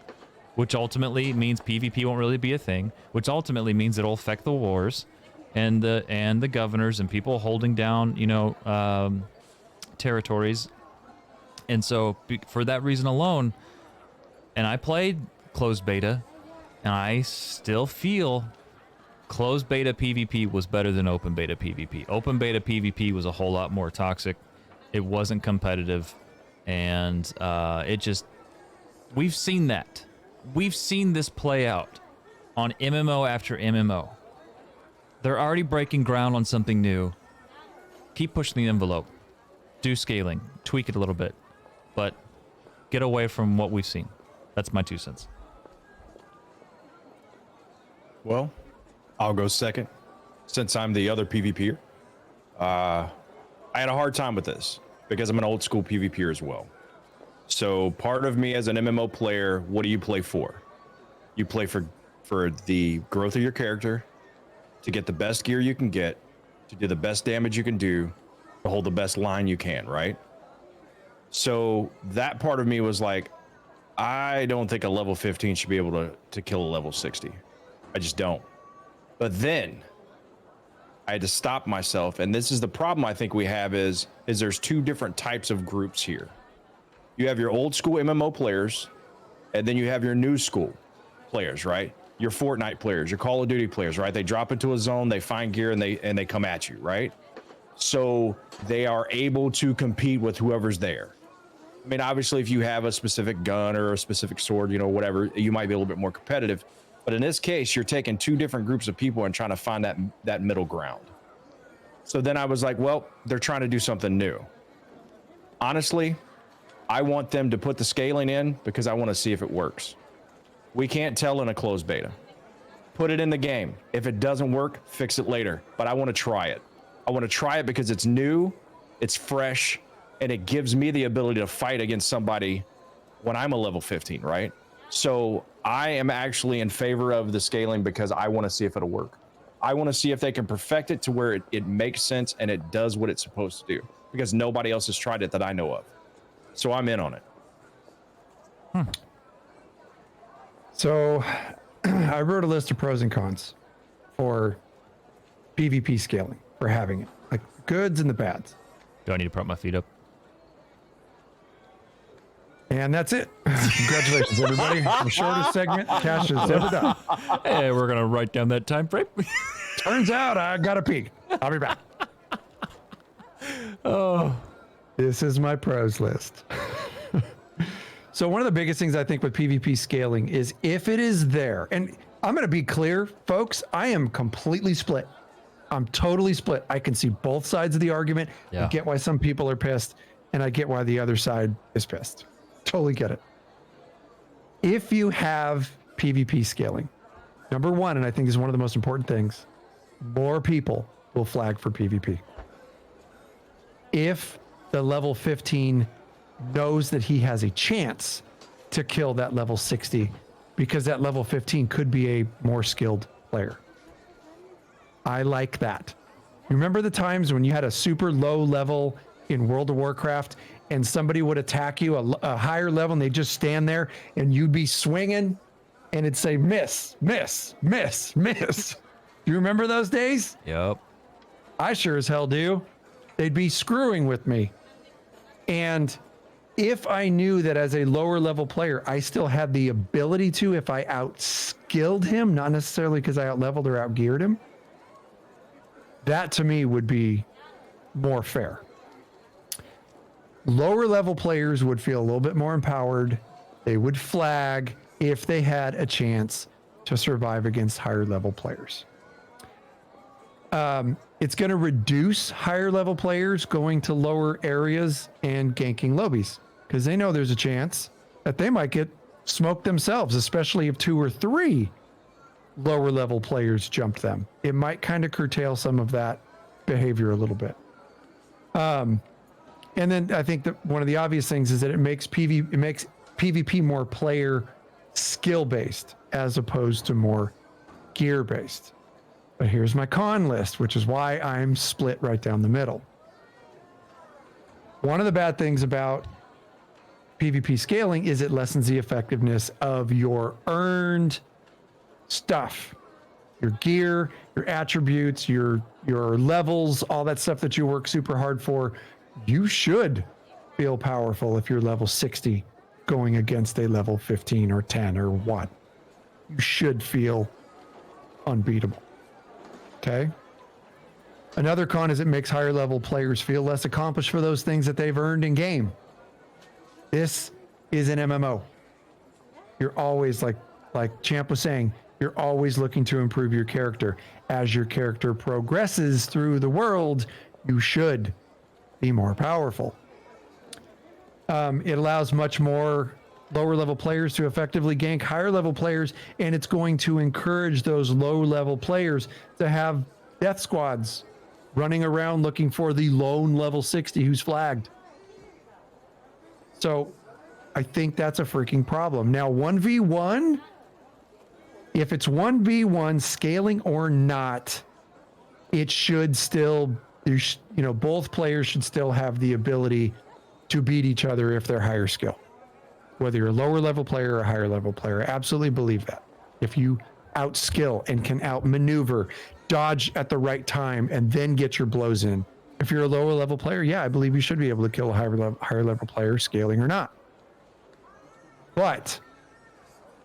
which ultimately means PvP won't really be a thing, which ultimately means it'll affect the wars and the governors and people holding down, you know, territories. And so for that reason alone, and I played closed beta, and I still feel closed beta PvP was better than open beta PvP. Open beta PvP was a whole lot more toxic. It wasn't competitive, and we've seen that. We've seen this play out on MMO after MMO. They're already breaking ground on something new. Keep pushing the envelope. Do scaling. Tweak it a little bit. But get away from what we've seen. That's my 2 cents. Well, I'll go second, since I'm the other PvPer. I had a hard time with this because I'm an old school PvPer as well. So part of me as an MMO player, what do you play for? You play for the growth of your character, to get the best gear you can get, to do the best damage you can do, to hold the best line you can, right? So that part of me was like, I don't think a level 15 should be able to kill a level 60. I just don't. But then I had to stop myself. And this is the problem I think we have is there's two different types of groups here. You have your old school MMO players, and then you have your new school players, right? Your Fortnite players, your Call of Duty players, right? They drop into a zone, they find gear, and they come at you, right? So they are able to compete with whoever's there. I mean, obviously, if you have a specific gun or a specific sword, you know, whatever, you might be a little bit more competitive. But in this case, you're taking two different groups of people and trying to find that middle ground. So then I was like, well, they're trying to do something new. Honestly, I want them to put the scaling in because I want to see if it works. We can't tell in a closed beta. Put it in the game. If it doesn't work, fix it later. But I want to try it. I want to try it because it's new, it's fresh, and it gives me the ability to fight against somebody when I'm a level 15, right? So I am actually in favor of the scaling because I want to see if it'll work. I want to see if they can perfect it to where it makes sense and it does what it's supposed to do, because nobody else has tried it that I know of. So I'm in on it. So I wrote a list of pros and cons for PvP scaling, for having it, like the goods and the bads. Do I need to prop my feet up? And that's it. Congratulations, everybody. The shortest segment Cash has ever done. Hey, we're gonna write down that time frame. Turns out I got to pee. I'll be back. Oh, This is my pros list. So one of the biggest things I think with PvP scaling is if it is there, and I'm going to be clear, folks, I am completely split. I'm totally split. I can see both sides of the argument. Yeah. I get why some people are pissed, and I get why the other side is pissed. Totally get it. If you have PvP scaling, number one, and I think is one of the most important things, more people will flag for PvP. If the level 15 knows that he has a chance to kill that level 60, because that level 15 could be a more skilled player. I like that. You remember the times when you had a super low level in World of Warcraft and somebody would attack you a higher level and they'd just stand there and you'd be swinging and it'd say miss, miss, miss, miss. Do you remember those days? yep. I sure as hell do. They'd be screwing with me. And if I knew that as a lower level player, I still had the ability to, if I outskilled him, not necessarily because I outleveled or outgeared him, that to me would be more fair. Lower level players would feel a little bit more empowered. They would flag if they had a chance to survive against higher level players. It's going to reduce higher level players going to lower areas and ganking lobbies because they know there's a chance that they might get smoked themselves, especially if 2 or 3 lower level players jumped them. It might kind of curtail some of that behavior a little bit. And then I think that one of the obvious things is that it makes PvP more player skill based as opposed to more gear based. But here's my con list, which is why I'm split right down the middle. One of the bad things about PvP scaling is it lessens the effectiveness of your earned stuff. Your gear, your attributes, your levels, all that stuff that you work super hard for. You should feel powerful if you're level 60 going against a level 15 or 10 or 1. You should feel unbeatable. Okay. Another con is it makes higher level players feel less accomplished for those things that they've earned in game. This is an MMO. You're always like Champ was saying, you're always looking to improve your character. As your character progresses through the world, you should be more powerful. It allows much more lower level players to effectively gank higher level players, and it's going to encourage those low level players to have death squads running around looking for the lone level 60 who's flagged. So I think that's a freaking problem. Now 1v1, if it's 1v1 scaling or not, it should still, both players should still have the ability to beat each other if they're higher skill. Whether you're a lower level player or a higher level player, I absolutely believe that. If you outskill and can outmaneuver, dodge at the right time, and then get your blows in. If you're a lower level player, yeah, I believe you should be able to kill a higher level player, scaling or not. But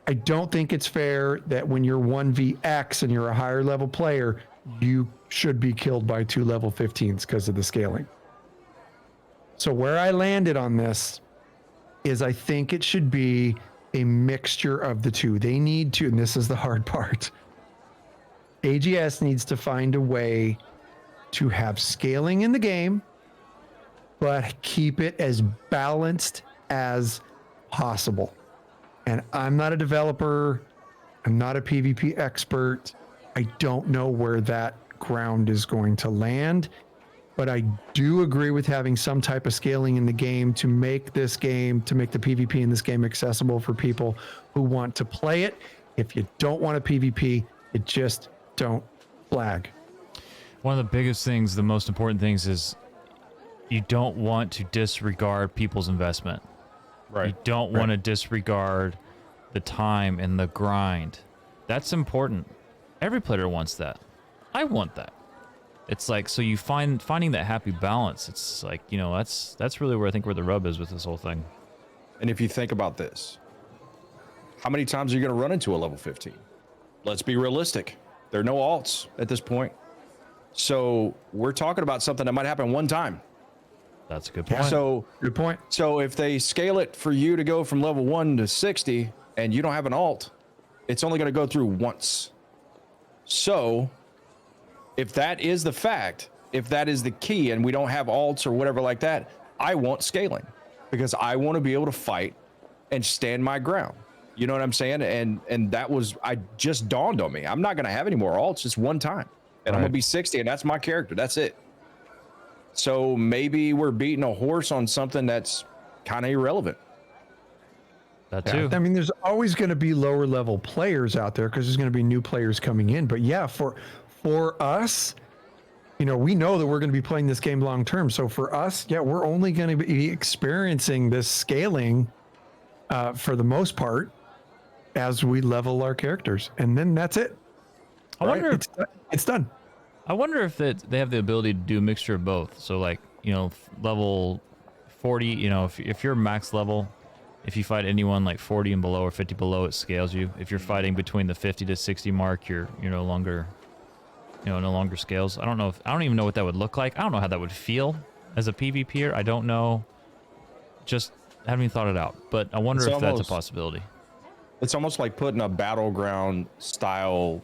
I don't think it's fair that when you're 1vX and you're a higher level player, you should be killed by 2 level 15s because of the scaling. So where I landed on this is I think it should be a mixture of the two. They need to, and this is the hard part, AGS needs to find a way to have scaling in the game, but keep it as balanced as possible. And I'm not a developer. I'm not a PvP expert. I don't know where that ground is going to land, but I do agree with having some type of scaling in the game to make this game, to make the PvP in this game accessible for people who want to play it. If you don't want a PvP, you just don't flag. One of the biggest things, the most important things is you don't want to disregard people's investment. Right. You don't want to disregard the time and the grind. That's important. Every player wants that. I want that. It's like, so you finding that happy balance. It's like, you know, that's really where I think where the rub is with this whole thing. And if you think about this, how many times are you going to run into a level 15? Let's be realistic. There are no alts at this point. So we're talking about something that might happen one time. That's a good point. So Good point. So if they scale it for you to go from level 1 to 60 and you don't have an alt, it's only going to go through once. So if that is the fact, if that is the key and we don't have alts or whatever like that, I want scaling because I want to be able to fight and stand my ground. You know what I'm saying? And that was, I just dawned on me. I'm not going to have any more alts just one time. And I'm going to be 60 and that's my character. That's it. So maybe we're beating a horse on something that's kind of irrelevant. That too. I mean, there's always going to be lower level players out there because there's going to be new players coming in. But yeah, for us, you know, we know that we're going to be playing this game long term. So for us, yeah, we're only going to be experiencing this scaling for the most part as we level our characters, and then that's it. I wonder if It's done. I wonder if they have the ability to do a mixture of both. So like, you know, level 40, you know, if you're max level, if you fight anyone like 40 and below or 50 below, it scales you. If you're fighting between the 50 to 60 mark, you're no longer scales. I don't even know what that would look like. I don't know how that would feel as a PvPer. I don't know. Just haven't even thought it out. But I wonder if that's a possibility. It's almost like putting a battleground style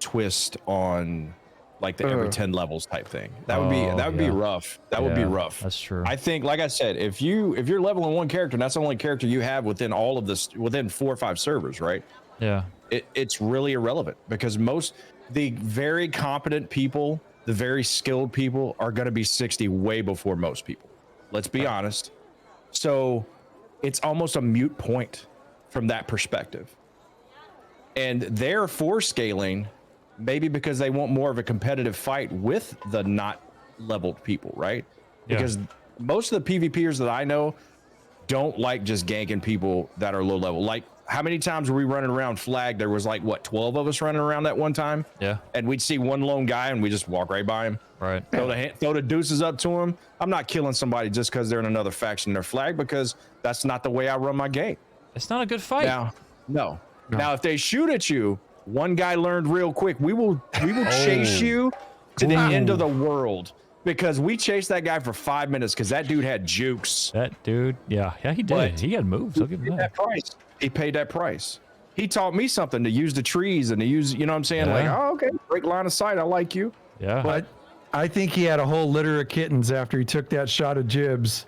twist on like the every 10 levels type thing. That would be rough. That would be rough. That's true. I think, like I said, if you're leveling one character and that's the only character you have within all of this, within 4 or 5 servers, right? Yeah. It's really irrelevant because the very competent people, the very skilled people are going to be 60 way before most people. Let's be honest. So it's almost a moot point from that perspective. And they're for scaling maybe because they want more of a competitive fight with the not leveled people, right? Yeah. Because most of the PvPers that I know don't like just ganking people that are low level. Like, how many times were we running around flag? There was like, what, 12 of us running around that one time? Yeah. And we'd see one lone guy and we just walk right by him. Right. Throw the deuces up to him. I'm not killing somebody just because they're in another faction in their flag, because that's not the way I run my game. It's not a good fight. No. Now, if they shoot at you, one guy learned real quick, we will chase you to the end of the world, because we chased that guy for 5 minutes because that dude had jukes. That dude, yeah, he did. But he had moves. I'll give him that. He paid that price. He taught me something, to use the trees and to use, you know what I'm saying? Yeah. Like, oh, okay, great line of sight. I like you. Yeah. But I think he had a whole litter of kittens after he took that shot of Jibs.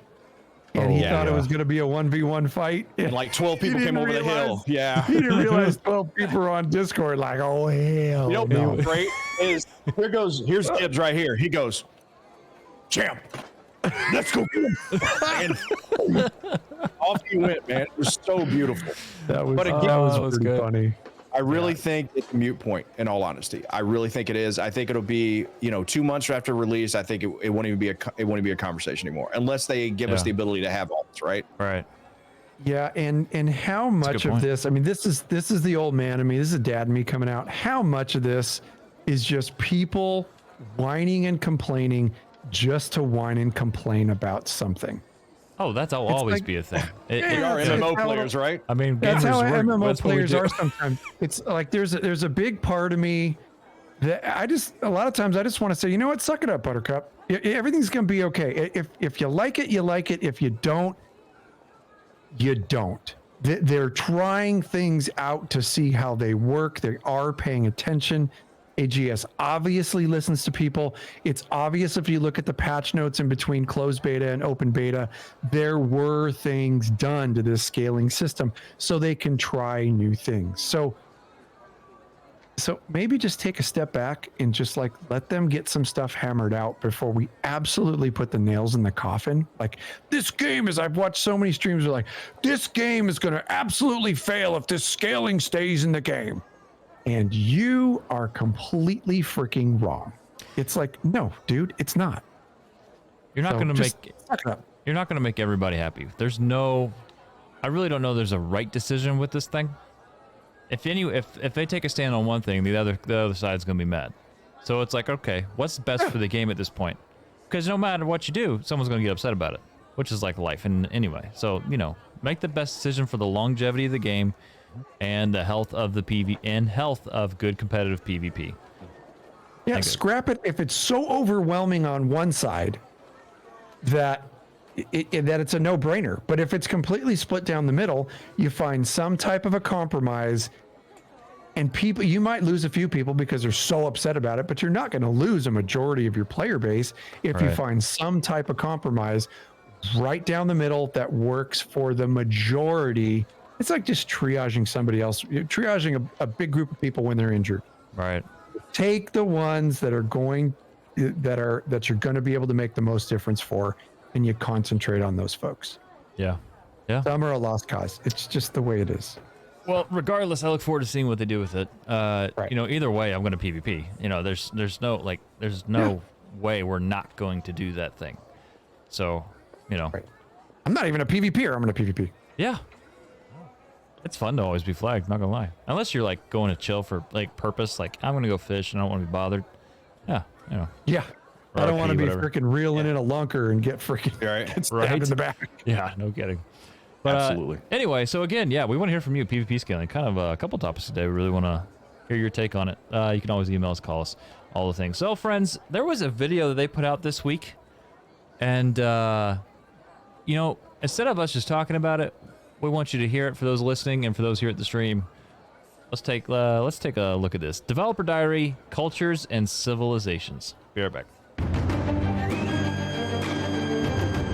And he thought it was going to be a 1v1 fight. And like 12 people came over the hill. Yeah. He didn't realize 12 people were on Discord like, oh, hell. You know what's great is, here's Gibbs right here. He goes, champ, let's go get him. And off he went, man. It was so beautiful. That was, But again, that was was pretty good. funny. I really think it's a mute point, in all honesty. I really think it is. I think it'll be, 2 months after release. I think it won't even be a conversation anymore, unless they give us the ability to have alts, right? Right. Yeah, and how much of this? I mean, this is the old man. I mean, this is dad and me coming out. How much of this is just people whining and complaining just to whine and complain about something? Oh, that's how always be a thing. We are MMO players, right? I mean, That's how gamers, MMO that's what we players do. are sometimes. It's like there's a big part of me that a lot of times I just want to say, you know what, suck it up, Buttercup. Everything's gonna be okay. If you like it, you like it. If you don't, you don't. They're trying things out to see how they work. They are paying attention. AGS obviously listens to people. It's obvious if you look at the patch notes in between closed beta and open beta, there were things done to this scaling system so they can try new things. So maybe just take a step back and just like let them get some stuff hammered out before we absolutely put the nails in the coffin. Like, this game is, I've watched so many streams are like, this game is going to absolutely fail if this scaling stays in the game. And you are completely freaking wrong. It's like, no, dude, it's not. You're not going to make. Suck it up. You're not going to make everybody happy. There's no. I really don't know. There's a right decision with this thing. If they take a stand on one thing, the other side's going to be mad. So it's like, okay, what's best for the game at this point? Because no matter what you do, someone's going to get upset about it, which is like life. And anyway, so make the best decision for the longevity of the game. And the health of the PV and health of good competitive PvP. Yeah, scrap it if it's so overwhelming on one side that it's a no-brainer. But if it's completely split down the middle, you find some type of a compromise, and you might lose a few people because they're so upset about it, but you're not going to lose a majority of your player base if you find some type of compromise right down the middle that works for the majority. It's like just triaging somebody else, triaging a big group of people when they're injured. Right. Take the ones that you're going to be able to make the most difference for, and you concentrate on those folks. Yeah. Yeah. Some are a lost cause. It's just the way it is. Well, regardless, I look forward to seeing what they do with it. Right. Either way, I'm going to PvP. There's no way we're not going to do that thing. So, Right. I'm not even a PvPer. I'm going to PvP. Yeah. It's fun to always be flagged, not gonna lie. Unless you're like going to chill for like purpose, like I'm gonna go fish and I don't want to be bothered. Yeah, Yeah. Or I don't RP, want to be whatever. freaking reeling in a lunker and get freaking stabbed in the back. Yeah, no kidding. But, Absolutely. Anyway, so again, yeah, we want to hear from you, PvP scaling. Kind of a couple topics today. We really want to hear your take on it. You can always email us, call us, all the things. So, friends, there was a video that they put out this week, and instead of us just talking about it, we want you to hear it for those listening and for those here at the stream. Let's take a look at this. Developer Diary, Cultures and Civilizations. Be right back.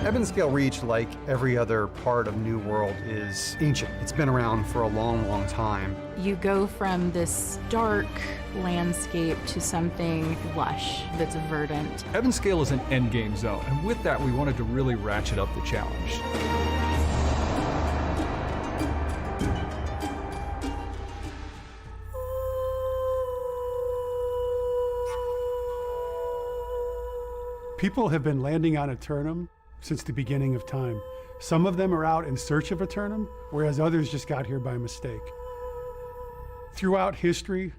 Ebonscale Reach, like every other part of New World, is ancient. It's been around for a long, long time. You go from this dark landscape to something lush that's verdant. Ebonscale is an endgame zone, and with that, we wanted to really ratchet up the challenge. People have been landing on Eternum since the beginning of time. Some of them are out in search of Eternum, whereas others just got here by mistake. Throughout history,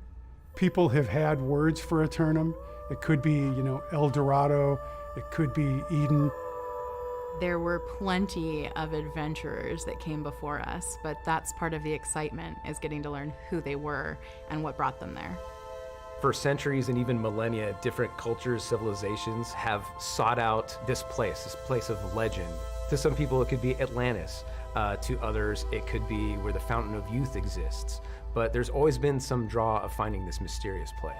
people have had words for Eternum. It could be, El Dorado, it could be Eden. There were plenty of adventurers that came before us, but that's part of the excitement, is getting to learn who they were and what brought them there. For centuries and even millennia, different cultures, civilizations have sought out this place of legend. To some people, it could be Atlantis. To others, it could be where the Fountain of Youth exists. But there's always been some draw of finding this mysterious place.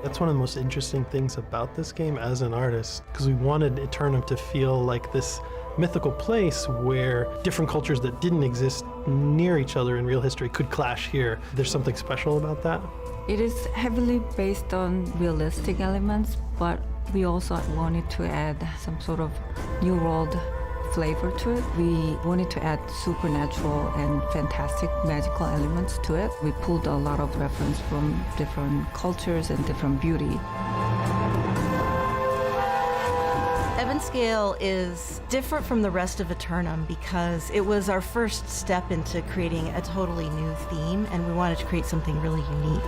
That's one of the most interesting things about this game as an artist, because we wanted Eternum to feel like this mythical place where different cultures that didn't exist near each other in real history could clash here. There's something special about that. It is heavily based on realistic elements, but we also wanted to add some sort of New World flavor to it. We wanted to add supernatural and fantastic magical elements to it. We pulled a lot of reference from different cultures and different beauty. Ebonscale is different from the rest of Eternum because it was our first step into creating a totally new theme, and we wanted to create something really unique.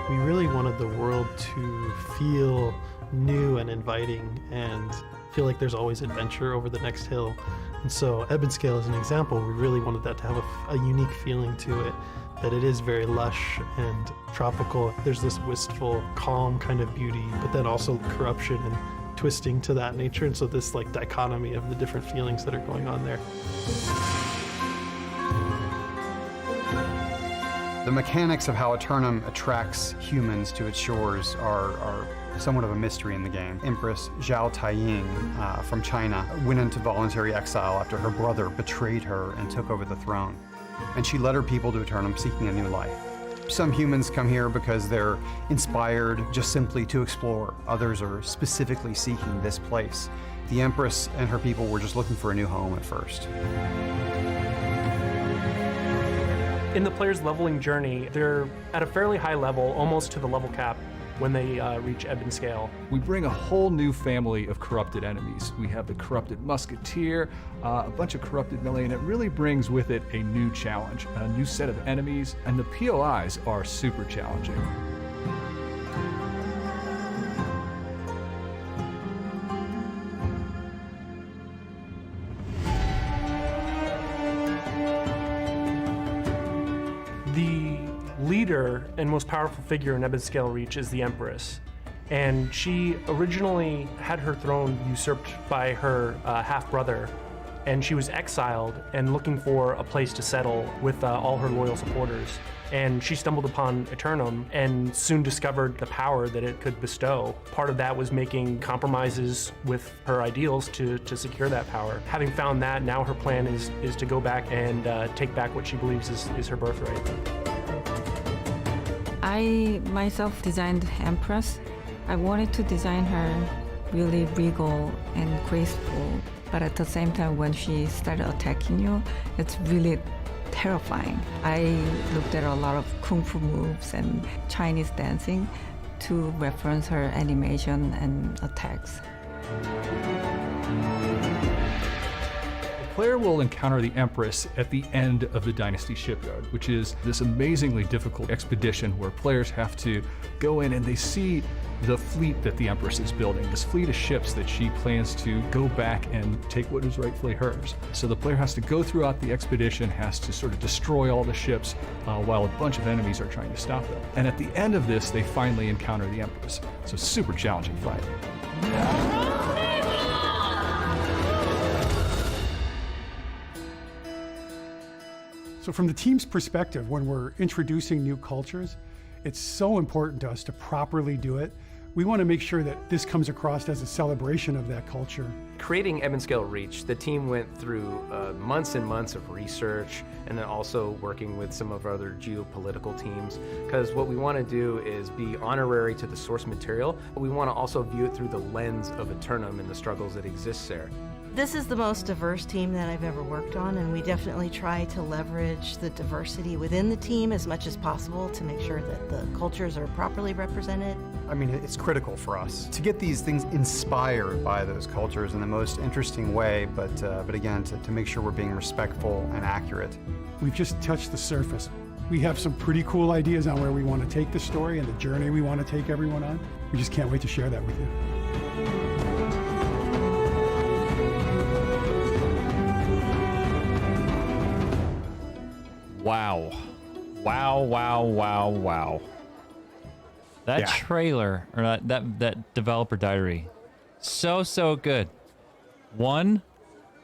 We really wanted the world to feel new and inviting and feel like there's always adventure over the next hill. And so Ebonscale is an example. We really wanted that to have a unique feeling to it, that it is very lush and tropical. There's this wistful, calm kind of beauty, but then also corruption and twisting to that nature. And so this like dichotomy of the different feelings that are going on there. The mechanics of how Eternum attracts humans to its shores are somewhat of a mystery in the game. Empress Zhao Taiying from China went into voluntary exile after her brother betrayed her and took over the throne. And she led her people to Eternum seeking a new life. Some humans come here because they're inspired just simply to explore. Others are specifically seeking this place. The Empress and her people were just looking for a new home at first. In the player's leveling journey, they're at a fairly high level, almost to the level cap, when they reach Ebonscale. We bring a whole new family of corrupted enemies. We have the corrupted musketeer, a bunch of corrupted melee, and it really brings with it a new challenge, a new set of enemies, and the POIs are super challenging. The leader and most powerful figure in Ebonscale Reach is the Empress. And she originally had her throne usurped by her half-brother, and she was exiled and looking for a place to settle with all her loyal supporters. And she stumbled upon Eternum and soon discovered the power that it could bestow. Part of that was making compromises with her ideals to secure that power. Having found that, now her plan is to go back and take back what she believes is her birthright. I myself designed Empress. I wanted to design her really regal and graceful, but at the same time when she started attacking you, it's really terrifying. I looked at a lot of kung fu moves and Chinese dancing to reference her animation and attacks. The player will encounter the Empress at the end of the Dynasty Shipyard, which is this amazingly difficult expedition where players have to go in and they see the fleet that the Empress is building, this fleet of ships that she plans to go back and take what is rightfully hers. So the player has to go throughout the expedition, has to sort of destroy all the ships while a bunch of enemies are trying to stop them. And at the end of this, they finally encounter the Empress. So super challenging fight. So from the team's perspective, when we're introducing new cultures, it's so important to us to properly do it. We want to make sure that this comes across as a celebration of that culture. Creating Ebonscale Reach, the team went through months and months of research and then also working with some of our other geopolitical teams, because what we want to do is be honorary to the source material, but we want to also view it through the lens of Eternum and the struggles that exist there. This is the most diverse team that I've ever worked on, and we definitely try to leverage the diversity within the team as much as possible to make sure that the cultures are properly represented. I mean, it's critical for us to get these things inspired by those cultures in the most interesting way, but again, to make sure we're being respectful and accurate. We've just touched the surface. We have some pretty cool ideas on where we want to take the story and the journey we want to take everyone on. We just can't wait to share that with you. Wow. Wow, wow, wow, wow. That trailer, or that developer diary, so good. One,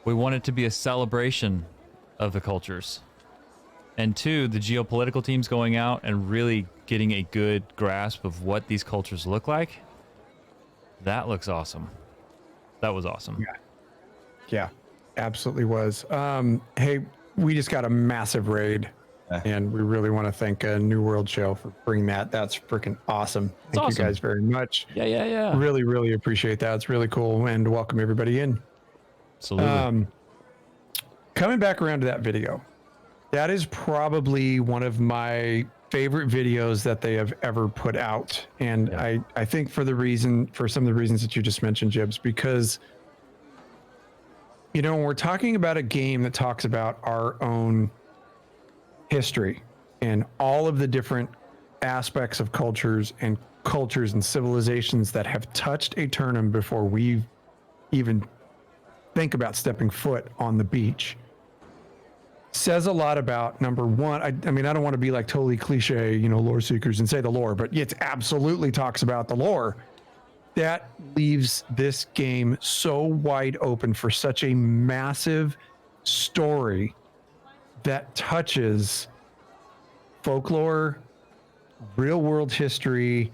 we want it to be a celebration of the cultures. And two, the geopolitical teams going out and really getting a good grasp of what these cultures look like. That looks awesome. That was awesome. Yeah, absolutely was. Hey, we just got a massive raid And we really want to thank New World Show for bringing that. That's freaking awesome. Thank you guys very much. Yeah. Really, really appreciate that. It's really cool. And welcome everybody in. Absolutely. Coming back around to that video, that is probably one of my favorite videos that they have ever put out. And I think for some of the reasons that you just mentioned, Jibs, because, you know, when we're talking about a game that talks about our own history and all of the different aspects of cultures and civilizations that have touched Aeternum before we even think about stepping foot on the beach, says a lot about, number one, I mean, I don't want to be like totally cliche, you know, lore seekers and say the lore, but it absolutely talks about the lore. That leaves this game so wide open for such a massive story that touches folklore, real world history,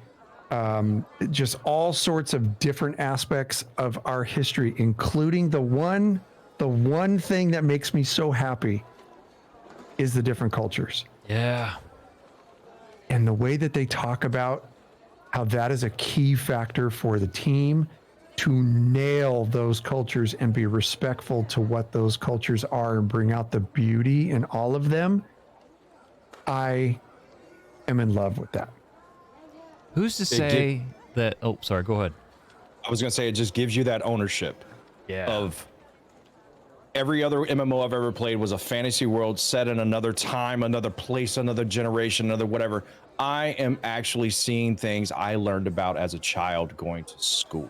just all sorts of different aspects of our history, including the one thing that makes me so happy is the different cultures. Yeah. And the way that they talk about how that is a key factor for the team to nail those cultures and be respectful to what those cultures are and bring out the beauty in all of them. I am in love with that. Who's to say that? Oh, sorry. Go ahead. I was going to say, it just gives you that ownership of every other MMO I've ever played was a fantasy world set in another time, another place, another generation, another whatever. I am actually seeing things I learned about as a child going to school.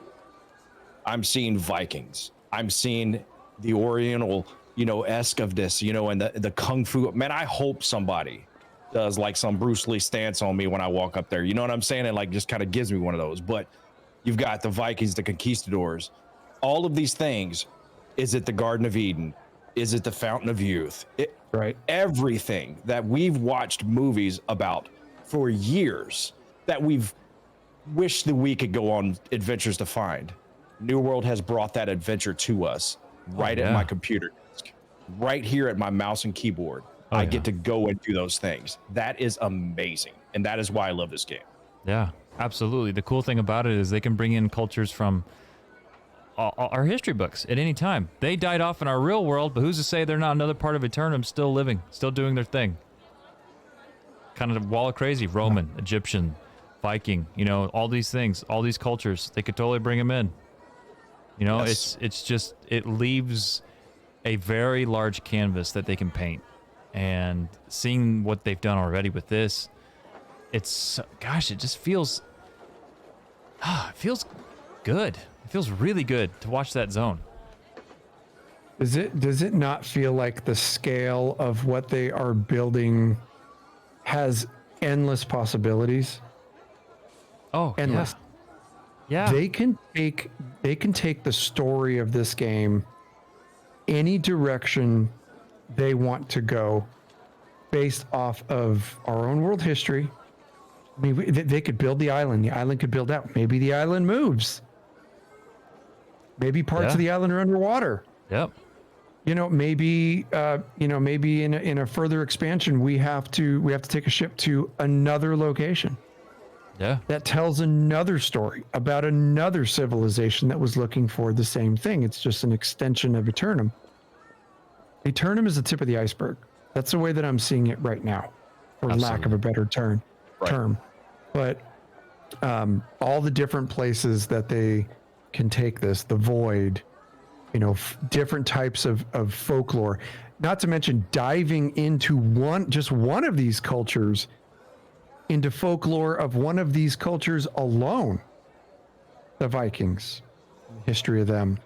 I'm seeing Vikings. I'm seeing the Oriental, you know, esque of this, you know, and the Kung Fu. Man, I hope somebody does like some Bruce Lee stance on me when I walk up there. You know what I'm saying? And like just kind of gives me one of those. But you've got the Vikings, the conquistadors, all of these things. Is it the Garden of Eden? Is it the Fountain of Youth? Right. Everything that we've watched movies about for years that we've wished that we could go on adventures to find. New World has brought that adventure to us right at my computer desk, right here at my mouse and keyboard. I get to go and do those things. That is amazing. And that is why I love this game. Yeah, absolutely. The cool thing about it is they can bring in cultures from our history books at any time. They died off in our real world, but who's to say they're not another part of Aeternum still living, still doing their thing? Kind of wall of crazy, Roman, Egyptian, Viking, you know, all these things, all these cultures, they could totally bring them in. You know, it's just, it leaves a very large canvas that they can paint. And seeing what they've done already with this, it's, gosh, it just feels, it feels good. It feels really good to watch that zone. Does it not feel like the scale of what they are building has endless possibilities? Oh, endless. Yeah. They can take the story of this game any direction they want to go based off of our own world history. I mean, they could build the island. The island could build out. Maybe the island moves. Maybe parts of the island are underwater. Yep. You know, maybe maybe in a further expansion we have to take a ship to another location. Yeah. That tells another story about another civilization that was looking for the same thing. It's just an extension of Aeternum. Aeternum is the tip of the iceberg. That's the way that I'm seeing it right now, for lack of a better term. But all the different places that they can take this, the void, you know, different types of folklore, not to mention diving into just one of these cultures, into folklore of one of these cultures alone, the Vikings, history of them.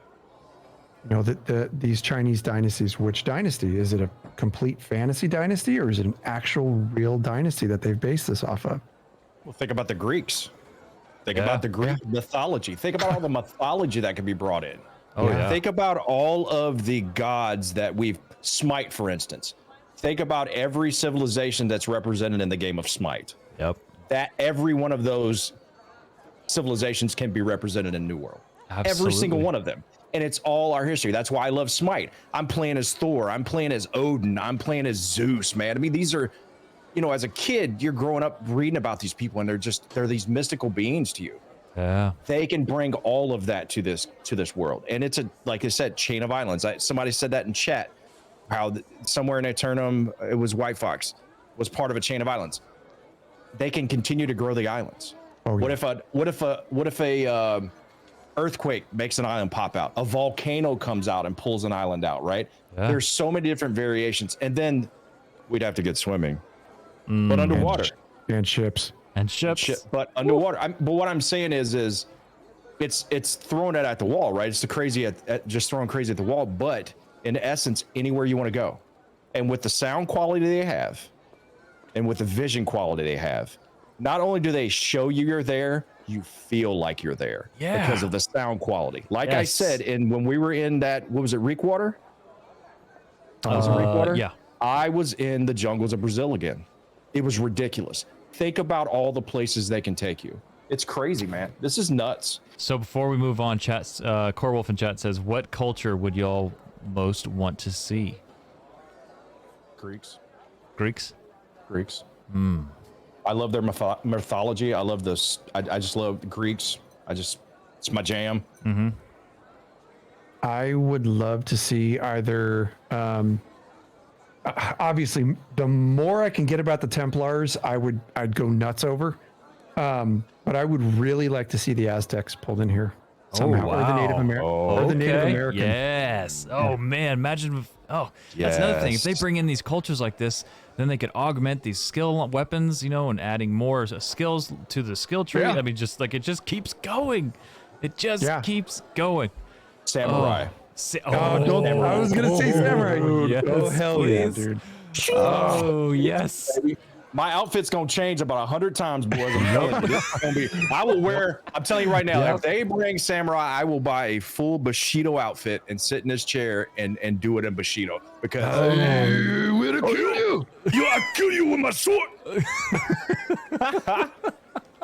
You know, these Chinese dynasties, which dynasty? Is it a complete fantasy dynasty or is it an actual real dynasty that they've based this off of? Well, think about the Greeks. Think about the Greek mythology. Think about all the mythology that could be brought in. Think about all of the gods that we've Smite, for instance. Think about every civilization that's represented in the game of Smite. Yep. That every one of those civilizations can be represented in New World. Absolutely. Every single one of them. And it's all our history. That's why I love Smite. I'm playing as Thor. I'm playing as Odin. I'm playing as Zeus, man. I mean, these are you know, as a kid, you're growing up reading about these people, and they're these mystical beings to you. Yeah. They can bring all of that to this world, and it's like I said, chain of islands. Somebody said that in chat, how somewhere in Eternum, it was White Fox was part of a chain of islands. They can continue to grow the islands. Oh, yeah. What if a earthquake makes an island pop out? A volcano comes out and pulls an island out, right? Yeah. There's so many different variations, and then we'd have to get swimming, but underwater and ships. But underwater. But what I'm saying is it's throwing it at the wall, right? It's the crazy at just throwing crazy at the wall. But in essence, anywhere you want to go, and with the sound quality they have, and with the vision quality they have, not only do they show you're there, you feel like you're there because of the sound quality. Like I said, when we were in that, what was it, Reekwater? Was it Reekwater? Yeah. I was in the jungles of Brazil again. It was ridiculous. Think about all the places they can take you. It's crazy, man. This is nuts. So before we move on, Corewolf in chat says, what culture would y'all most want to see? Greeks. I love their mythology. I love this. I just love Greeks. It's my jam. Mm-hmm. I would love to see either, obviously, the more I can get about the Templars, I'd go nuts over. But I would really like to see the Aztecs pulled in here somehow, or the Native American. Yes. Oh man, imagine if, that's another thing. If they bring in these cultures like this, then they could augment these skill weapons, you know, and adding more skills to the skill tree. I mean, just like it just keeps going. It just keeps going. Samurai. I was gonna say samurai. Yes, oh hell please. yeah, dude. Oh yes. My outfit's gonna change about 100 times, boys. I'm telling you, this is gonna be. I'm telling you right now, if they bring samurai, I will buy a full Bushido outfit and sit in this chair and do it in Bushido because I'm gonna kill you. I'll kill you with my sword.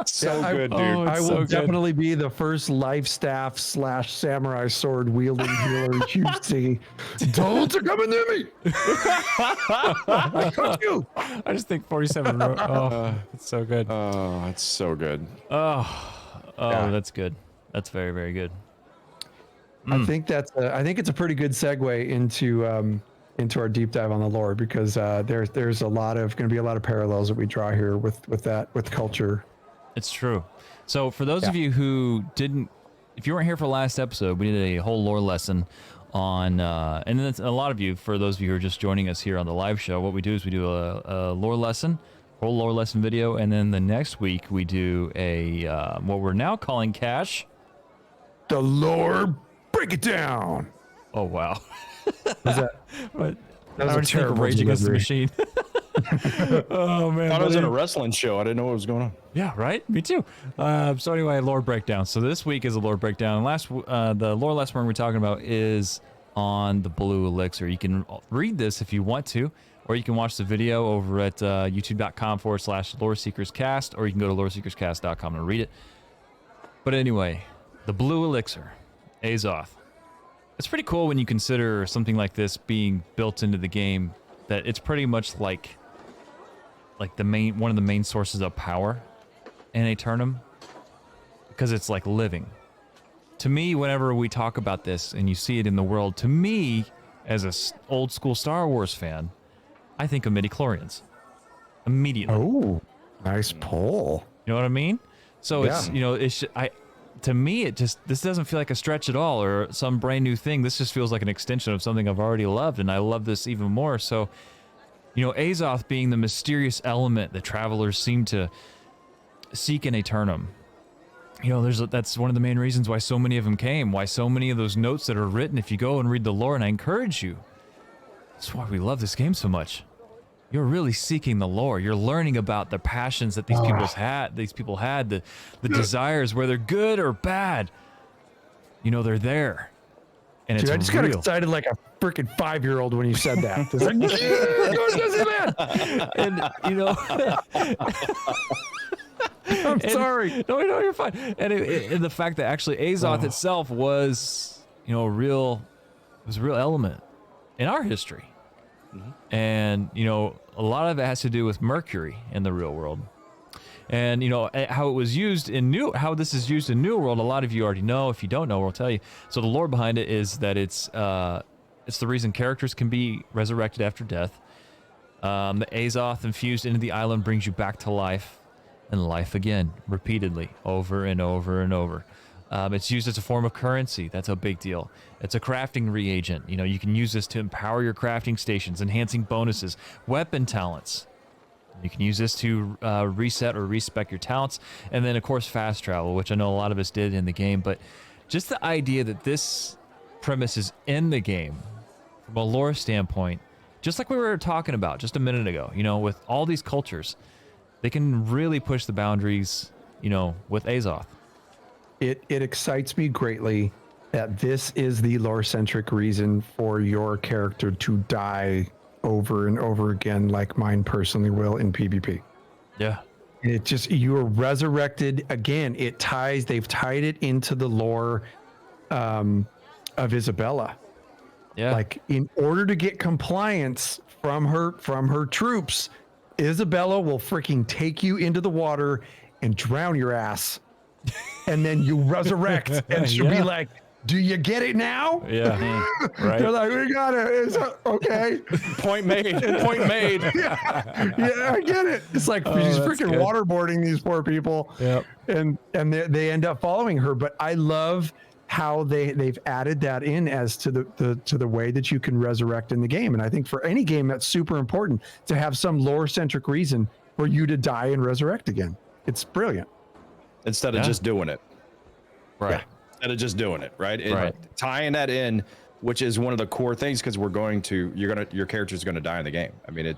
So good, dude. I will definitely be the first life staff / samurai sword wielding healer you see. Don't are coming near me. I cut you. I just think 47. Oh, it's so good. Oh, it's so good. That's good. That's very, very good. I think I think it's a pretty good segue into our deep dive on the lore because there's going to be a lot of parallels that we draw here with culture. It's true. So for those of you who if you weren't here for last episode, we did a whole lore lesson on, and then a lot of you, for those of you who are just joining us here on the live show, what we do is we do a lore lesson, whole lore lesson video, and then the next week we do a, what we're now calling Cash. The lore, break it down. Oh, wow. Was that? That was a terrible Rage Against the Machine. Oh man! I thought I was in a wrestling show. I didn't know what was going on. Yeah, right. Me too. So anyway, lore breakdown. So this week is a lore breakdown. The lore lesson we're going to be talking about is on the blue elixir. You can read this if you want to, or you can watch the video over at youtube.com/Loreseekerscast, or you can go to Loreseekerscast.com and read it. But anyway, the blue elixir, Azoth. It's pretty cool when you consider something like this being built into the game, that it's pretty much like one of the main sources of power in Eternum, because it's like living. To me, whenever we talk about this and you see it in the world, to me, as an old school Star Wars fan, I think of midichlorians immediately. Oh, nice pull. You know what I mean? So it's, you know, to me, this doesn't feel like a stretch at all or some brand new thing. This just feels like an extension of something I've already loved, and I love this even more. So, you know, Azoth being the mysterious element that travelers seem to seek in Eternum. You know, that's one of the main reasons why so many of them came, why so many of those notes that are written, if you go and read the lore, and I encourage you, that's why we love this game so much. You're really seeking the lore. You're learning about the passions that these people had. The desires, whether good or bad. You know, they're there, and Dude, it's I just real. got excited like a freaking 5-year-old when you said that. It's like, and you know, I'm sorry. No, you're fine. And the fact that actually Azoth itself was, you know, a real element in our history. And, you know, a lot of it has to do with Mercury in the real world. And, how it was used how this is used in New World, a lot of you already know. If you don't know, we'll tell you. So the lore behind it is that it's the reason characters can be resurrected after death. The Azoth infused into the island brings you back to life and life again, repeatedly, over and over and over. It's used as a form of currency. That's a big deal. It's a crafting reagent. You can use this to empower your crafting stations, enhancing bonuses, weapon talents. You can use this to reset or respec your talents. And then, of course, fast travel, which I know a lot of us did in the game. But just the idea that this premise is in the game from a lore standpoint, just like we were talking about just a minute ago, with all these cultures, they can really push the boundaries, with Azoth. It excites me greatly that this is the lore-centric reason for your character to die over and over again, like mine personally will in PvP. Yeah. It just, you are resurrected again. They've tied it into the lore of Isabella. Yeah. Like, in order to get compliance from her troops, Isabella will freaking take you into the water and drown your ass. And then you resurrect and she'll be like, do you get it now? Yeah. Right. They're like, we got it. It's okay. Point made. Point made. Yeah, I get it. It's like she's freaking waterboarding these poor people. Yep. And they end up following her. But I love how they've added that in as to the way that you can resurrect in the game. And I think for any game, that's super important to have some lore-centric reason for you to die and resurrect again. It's brilliant. Instead of just doing it. Right. Yeah. Instead of just doing it, right? Right. Tying that in, which is one of the core things, because your character's gonna die in the game. I mean,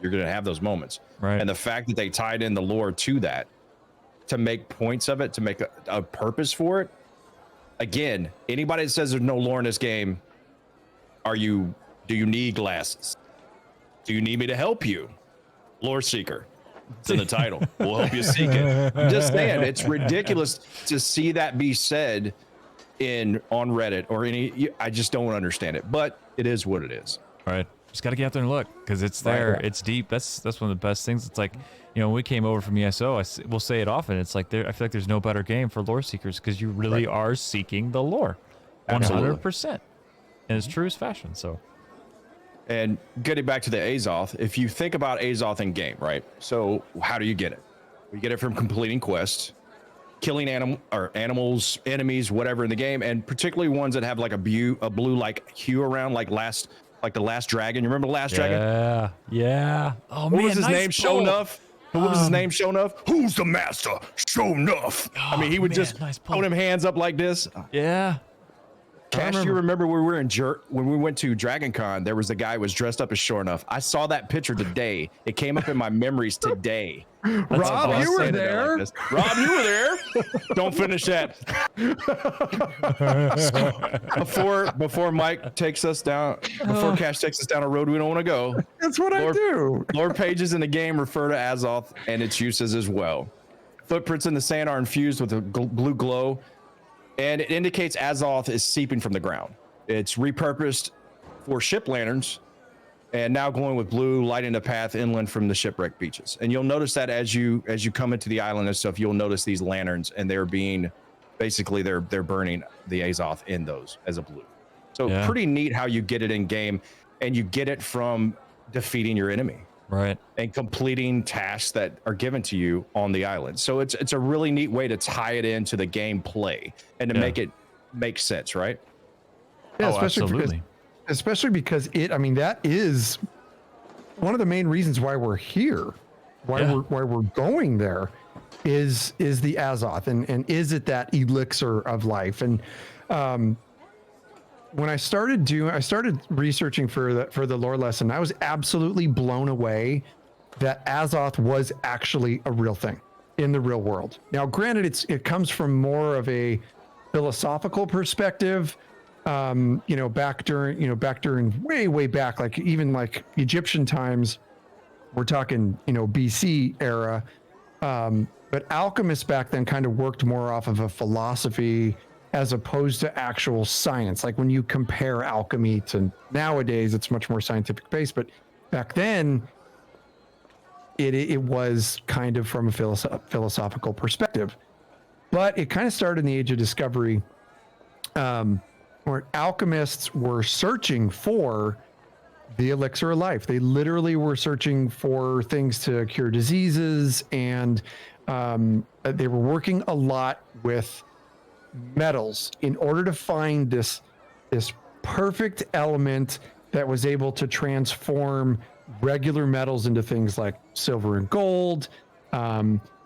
you're gonna have those moments. Right. And the fact that they tied in the lore to that, to make points of it, to make a purpose for it. Again, anybody that says there's no lore in this game, do you need glasses? Do you need me to help you? Loreseeker. It's in the title. We'll help you seek it. I'm just saying, it's ridiculous to see that be said on Reddit or I just don't understand it, but it is what it is. Right. Just got to get out there and look, because it's there. Right. It's deep. That's one of the best things. It's like, when we came over from ESO, we'll say it often. It's like I feel like there's no better game for Loreseekers, because you really are seeking the lore. 100%. In its truest fashion. So. And getting back to the Azoth, if you think about Azoth in game, right? So how do you get it? You get it from completing quests, killing animals, enemies, whatever in the game, and particularly ones that have like a blue like hue around, like the Last Dragon. You remember the Last Dragon? Yeah. Oh, what was his name? Show Enough. What was his name? Show Enough. Who's the master? Show Enough. I mean, he would just put him hands up like this. Yeah. Cash, you remember when we went to Dragon Con, there was a guy who was dressed up as Sure Enough. I saw that picture today. It came up in my memories today. Rob, you were there. Rob, you were there. Don't finish that. Before Mike takes us down, before Cash takes us down a road we don't want to go. That's what I do. Lore pages in the game refer to Azoth and its uses as well. Footprints in the sand are infused with a blue glow, and it indicates Azoth is seeping from the ground. It's repurposed for ship lanterns, and now glowing with blue, lighting the path inland from the shipwreck beaches. And you'll notice that as you come into the island and stuff, you'll notice these lanterns, and they're burning the Azoth in those as a blue. So pretty neat how you get it in game, and you get it from defeating your enemy. Right. And completing tasks that are given to you on the island. So it's a really neat way to tie it into the gameplay and to make it make sense, right? Yeah, absolutely. Especially because that is one of the main reasons why we're here, why we're going there is the Azoth, and is it that elixir of life? And when I started researching for the lore lesson, I was absolutely blown away that Azoth was actually a real thing in the real world. Now, granted, it comes from more of a philosophical perspective. Back during way back, like even like Egyptian times, we're talking BC era. But alchemists back then kind of worked more off of a philosophy as opposed to actual science. Like when you compare alchemy to nowadays, it's much more scientific based. But back then, it was kind of from a philosophical perspective. But it kind of started in the Age of Discovery, where alchemists were searching for the elixir of life. They literally were searching for things to cure diseases, and they were working a lot with metals in order to find this perfect element that was able to transform regular metals into things like silver and gold.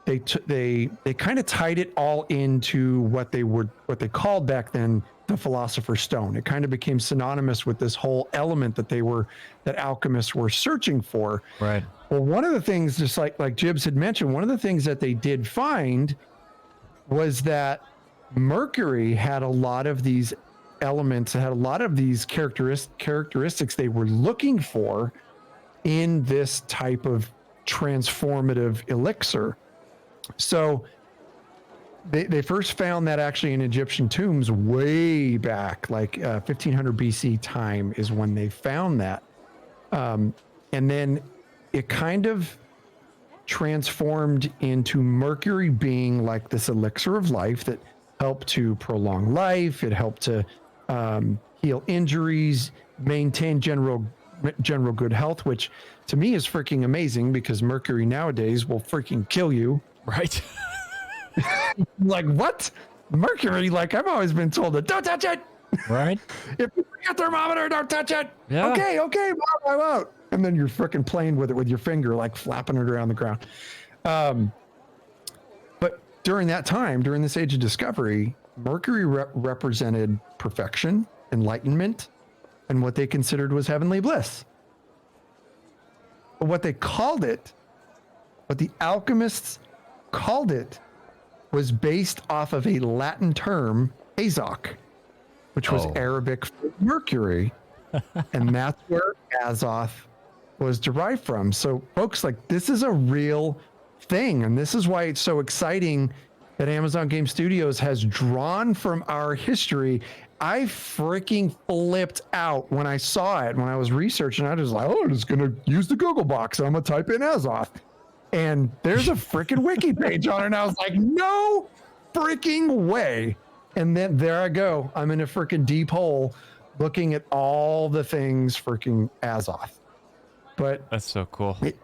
They kind of tied it all into what they called back then the Philosopher's Stone. It kind of became synonymous with this whole element that alchemists were searching for. Right. Well, one of the things, just like Jibbs had mentioned, one of the things that they did find was that Mercury had a lot of these elements, had a lot of these characteristics they were looking for in this type of transformative elixir. So they first found that actually in Egyptian tombs way back, like 1500 BC time is when they found that. And then it kind of transformed into Mercury being like this elixir of life that helped to prolong life. It helped to heal injuries, maintain general good health, which to me is freaking amazing because Mercury nowadays will freaking kill you. Right. Like, what? Mercury, like I've always been told that don't touch it. Right. If you bring a thermometer, don't touch it. Yeah. Okay, I won't. And then you're freaking playing with it with your finger, like flapping it around the ground. But during that time, during this Age of Discovery, Mercury represented perfection, enlightenment, and what they considered was heavenly bliss. But what they called it, what the alchemists called it, was based off of a Latin term, Azoth, which was Arabic for Mercury. And that's where Azoth was derived from. So folks, like, this is a real thing. And this is why it's so exciting that Amazon Game Studios has drawn from our history. I freaking flipped out when I saw it, when I was researching. I was like, oh, I'm just going to use the Google box. I'm going to type in Azoth. And there's a freaking wiki page on it. And I was like, no freaking way. And then there I go. I'm in a freaking deep hole looking at all the things freaking Azoth. But that's so cool. It's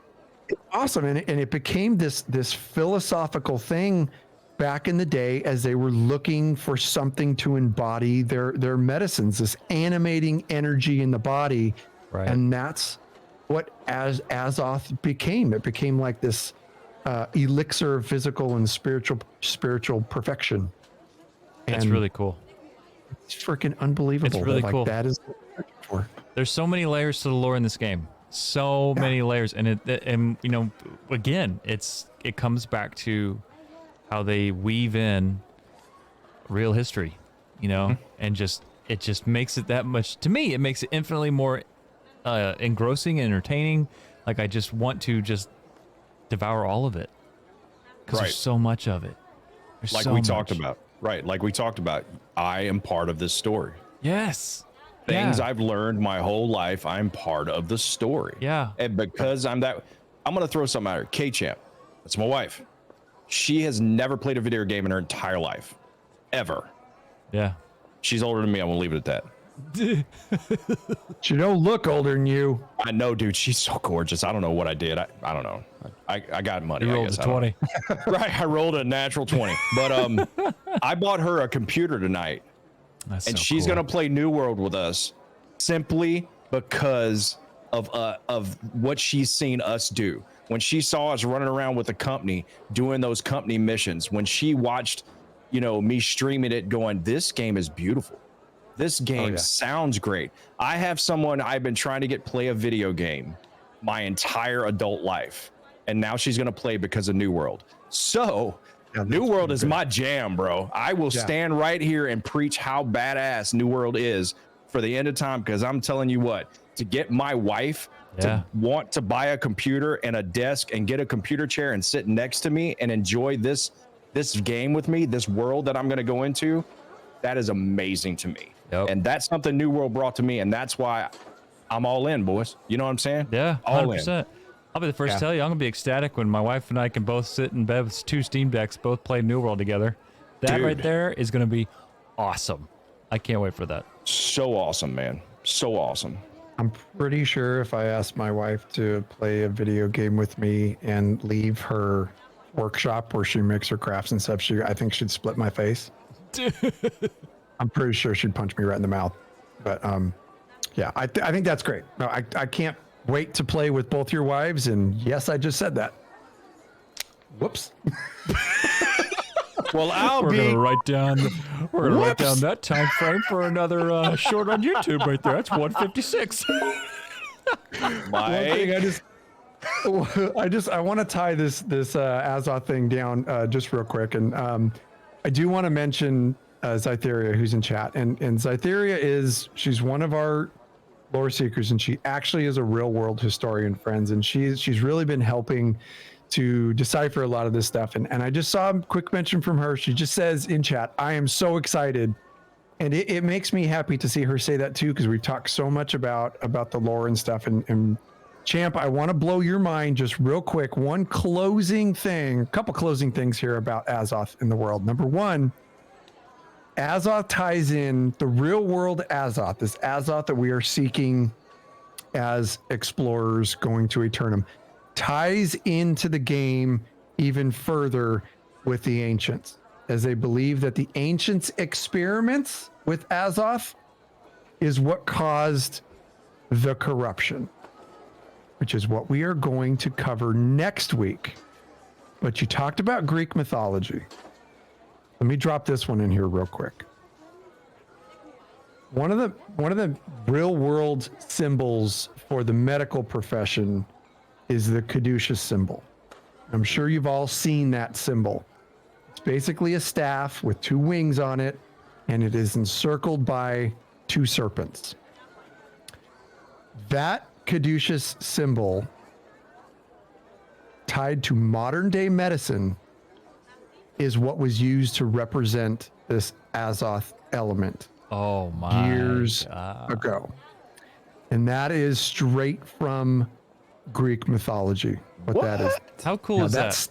awesome. And it became this philosophical thing back in the day as they were looking for something to embody their medicines, this animating energy in the body. Right. And that's what Azoth became. It became like this elixir of physical and spiritual perfection. That's really cool. It's freaking unbelievable. It's really cool. That is what we're looking for. There's so many layers to the lore in this game. So many layers, and you know, again, it comes back to how they weave in real history, you know, and it just makes it that much. To me, it makes it infinitely more engrossing and entertaining. Like, I just want to just devour all of it because there's so much of it. There's like we talked about, right? Like we talked about, I am part of this story. Yes. Things I've learned my whole life, I'm part of the story. Yeah. And because I'm going to throw something at her. K-Champ, that's my wife. She has never played a video game in her entire life. Ever. Yeah. She's older than me. I'm going to leave it at that. She don't look older than you. I know, dude. She's so gorgeous. I don't know what I did. I don't know. I got money. You rolled a 20. Right. I rolled a natural 20. But I bought her a computer tonight. And she's going to play New World with us simply because of what she's seen us do. When she saw us running around with the company, doing those company missions, when she watched, you know, me streaming it going, this game is beautiful. This game sounds great. I have someone I've been trying to get play a video game my entire adult life. And now she's going to play because of New World. So New World is my jam, bro. I will stand right here and preach how badass New World is for the end of time. Because I'm telling you what, to get my wife to want to buy a computer and a desk and get a computer chair and sit next to me and enjoy this game with me, this world that I'm going to go into, that is amazing to me. And that's something New World brought to me. And that's why I'm all in, boys. You know what I'm saying? Yeah, 100%. I'll be the first to tell you, I'm going to be ecstatic when my wife and I can both sit in bed with 2 Steam Decks, both play New World together. That right there is going to be awesome. I can't wait for that. So awesome, man. So awesome. I'm pretty sure if I asked my wife to play a video game with me and leave her workshop where she makes her crafts and stuff, I think she'd split my face. I'm pretty sure she'd punch me right in the mouth. But yeah, I think that's great. No, I can't wait to play with both your wives. And yes, I just said that. Whoops. Well, we're gonna write down that time frame for another short on YouTube right there. That's 156. One thing I want to tie this Azoth thing down just real quick, and I do want to mention Zytheria, who's in chat, and Zytheria she's one of our lore seekers, and she actually is a real world historian, friends, and she's really been helping to decipher a lot of this stuff. And I just saw a quick mention from her. She just says in chat, I am so excited. And it makes me happy to see her say that too, because we've talked so much about the lore and stuff. And Champ, I want to blow your mind just real quick. Couple closing things here about Azoth in the world. Number one, Azoth ties in the real world Azoth, this Azoth that we are seeking as explorers going to Eternum, ties into the game even further with the Ancients, as they believe that the Ancients' experiments with Azoth is what caused the corruption, which is what we are going to cover next week. But you talked about Greek mythology. Let me drop this one in here real quick. One of the real world symbols for the medical profession is the caduceus symbol. I'm sure you've all seen that symbol. It's basically a staff with 2 wings on it, and it is encircled by 2 serpents. That caduceus symbol, tied to modern day medicine, is what was used to represent this Azoth element. Oh my years God. ago. And that is straight from Greek mythology. What that is. How cool is that?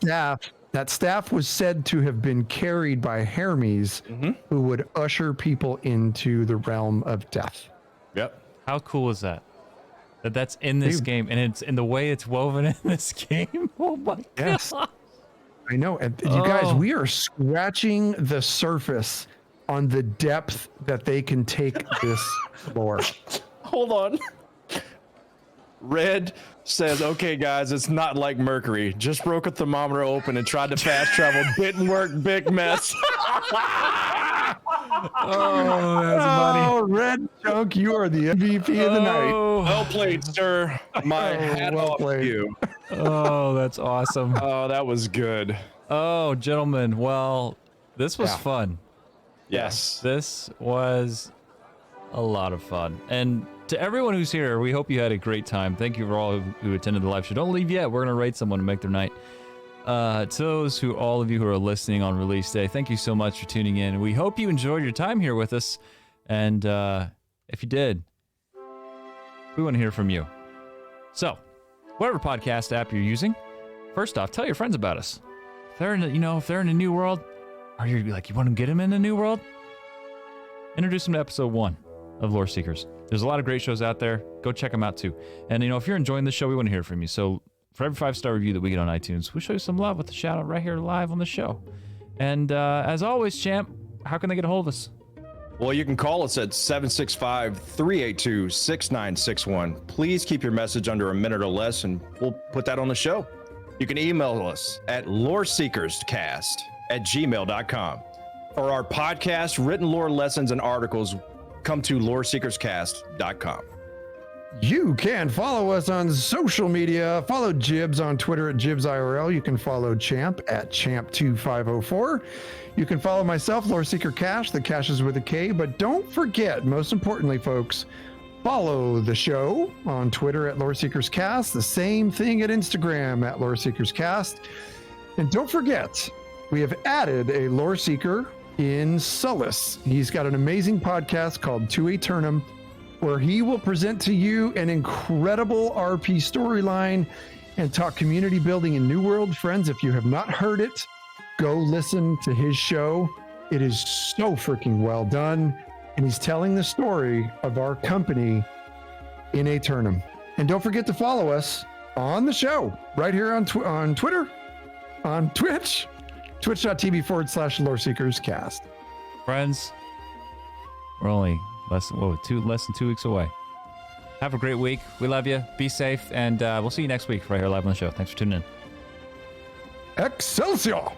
That staff was said to have been carried by Hermes, who would usher people into the realm of death. Yep. How cool is that? That's in this game, and it's in the way it's woven in this game. Oh my God. I know. And you guys, we are scratching the surface on the depth that they can take this lore. Hold on. Red says, okay, guys, it's not like Mercury. Just broke a thermometer open and tried to fast travel. Didn't work. Big mess. Oh, that's funny. Oh, Red Chunk, you are the MVP of the night. Well played, sir. My hat off to you. Oh, that's awesome. Oh, that was good. Oh, gentlemen. Well, this was fun. Yes. This was a lot of fun. And to everyone who's here, we hope you had a great time. Thank you for all who attended the live show. Don't leave yet. We're going to rate someone to make their night. To all of you who are listening on release day, thank you so much for tuning in. We hope you enjoyed your time here with us. And if you did, we want to hear from you. So, whatever podcast app you're using, first off, tell your friends about us. If they're in a new world, or you want to get them in a new world, introduce them to episode 1 of Loreseekers. There's a lot of great shows out there. Go check them out too. And if you're enjoying the show, we want to hear from you. So for every 5-star review that we get on iTunes, we show you some love with a shout out right here live on the show. And as always, Champ, how can they get a hold of us? Well, you can call us at 765-382-6961. Please keep your message under a minute or less, and we'll put that on the show. You can email us at loreseekerscast@gmail.com. For our podcast, written lore lessons, and articles, come to loreseekerscast.com. You can follow us on social media. Follow Jibs on Twitter at JibsIRL. You can follow Champ at Champ2504. You can follow myself, Loreseeker Cash. The Cash is with a K. But don't forget, most importantly, folks, follow the show on Twitter at LoreseekersCast. The same thing at Instagram at LoreseekersCast. And don't forget, we have added a lore seeker in Sullus. He's got an amazing podcast called To Eternum, where he will present to you an incredible RP storyline and talk community building in New World. Friends, if you have not heard it, go listen to his show. It is so freaking well done. And he's telling the story of our company in Aeternum. And don't forget to follow us on the show right here on Twitter, on Twitch, twitch.tv/LoreSeekersCast. Friends, we're only less than 2 weeks away. Have a great week. We love you. Be safe. And we'll see you next week right here live on the show. Thanks for tuning in. Excelsior!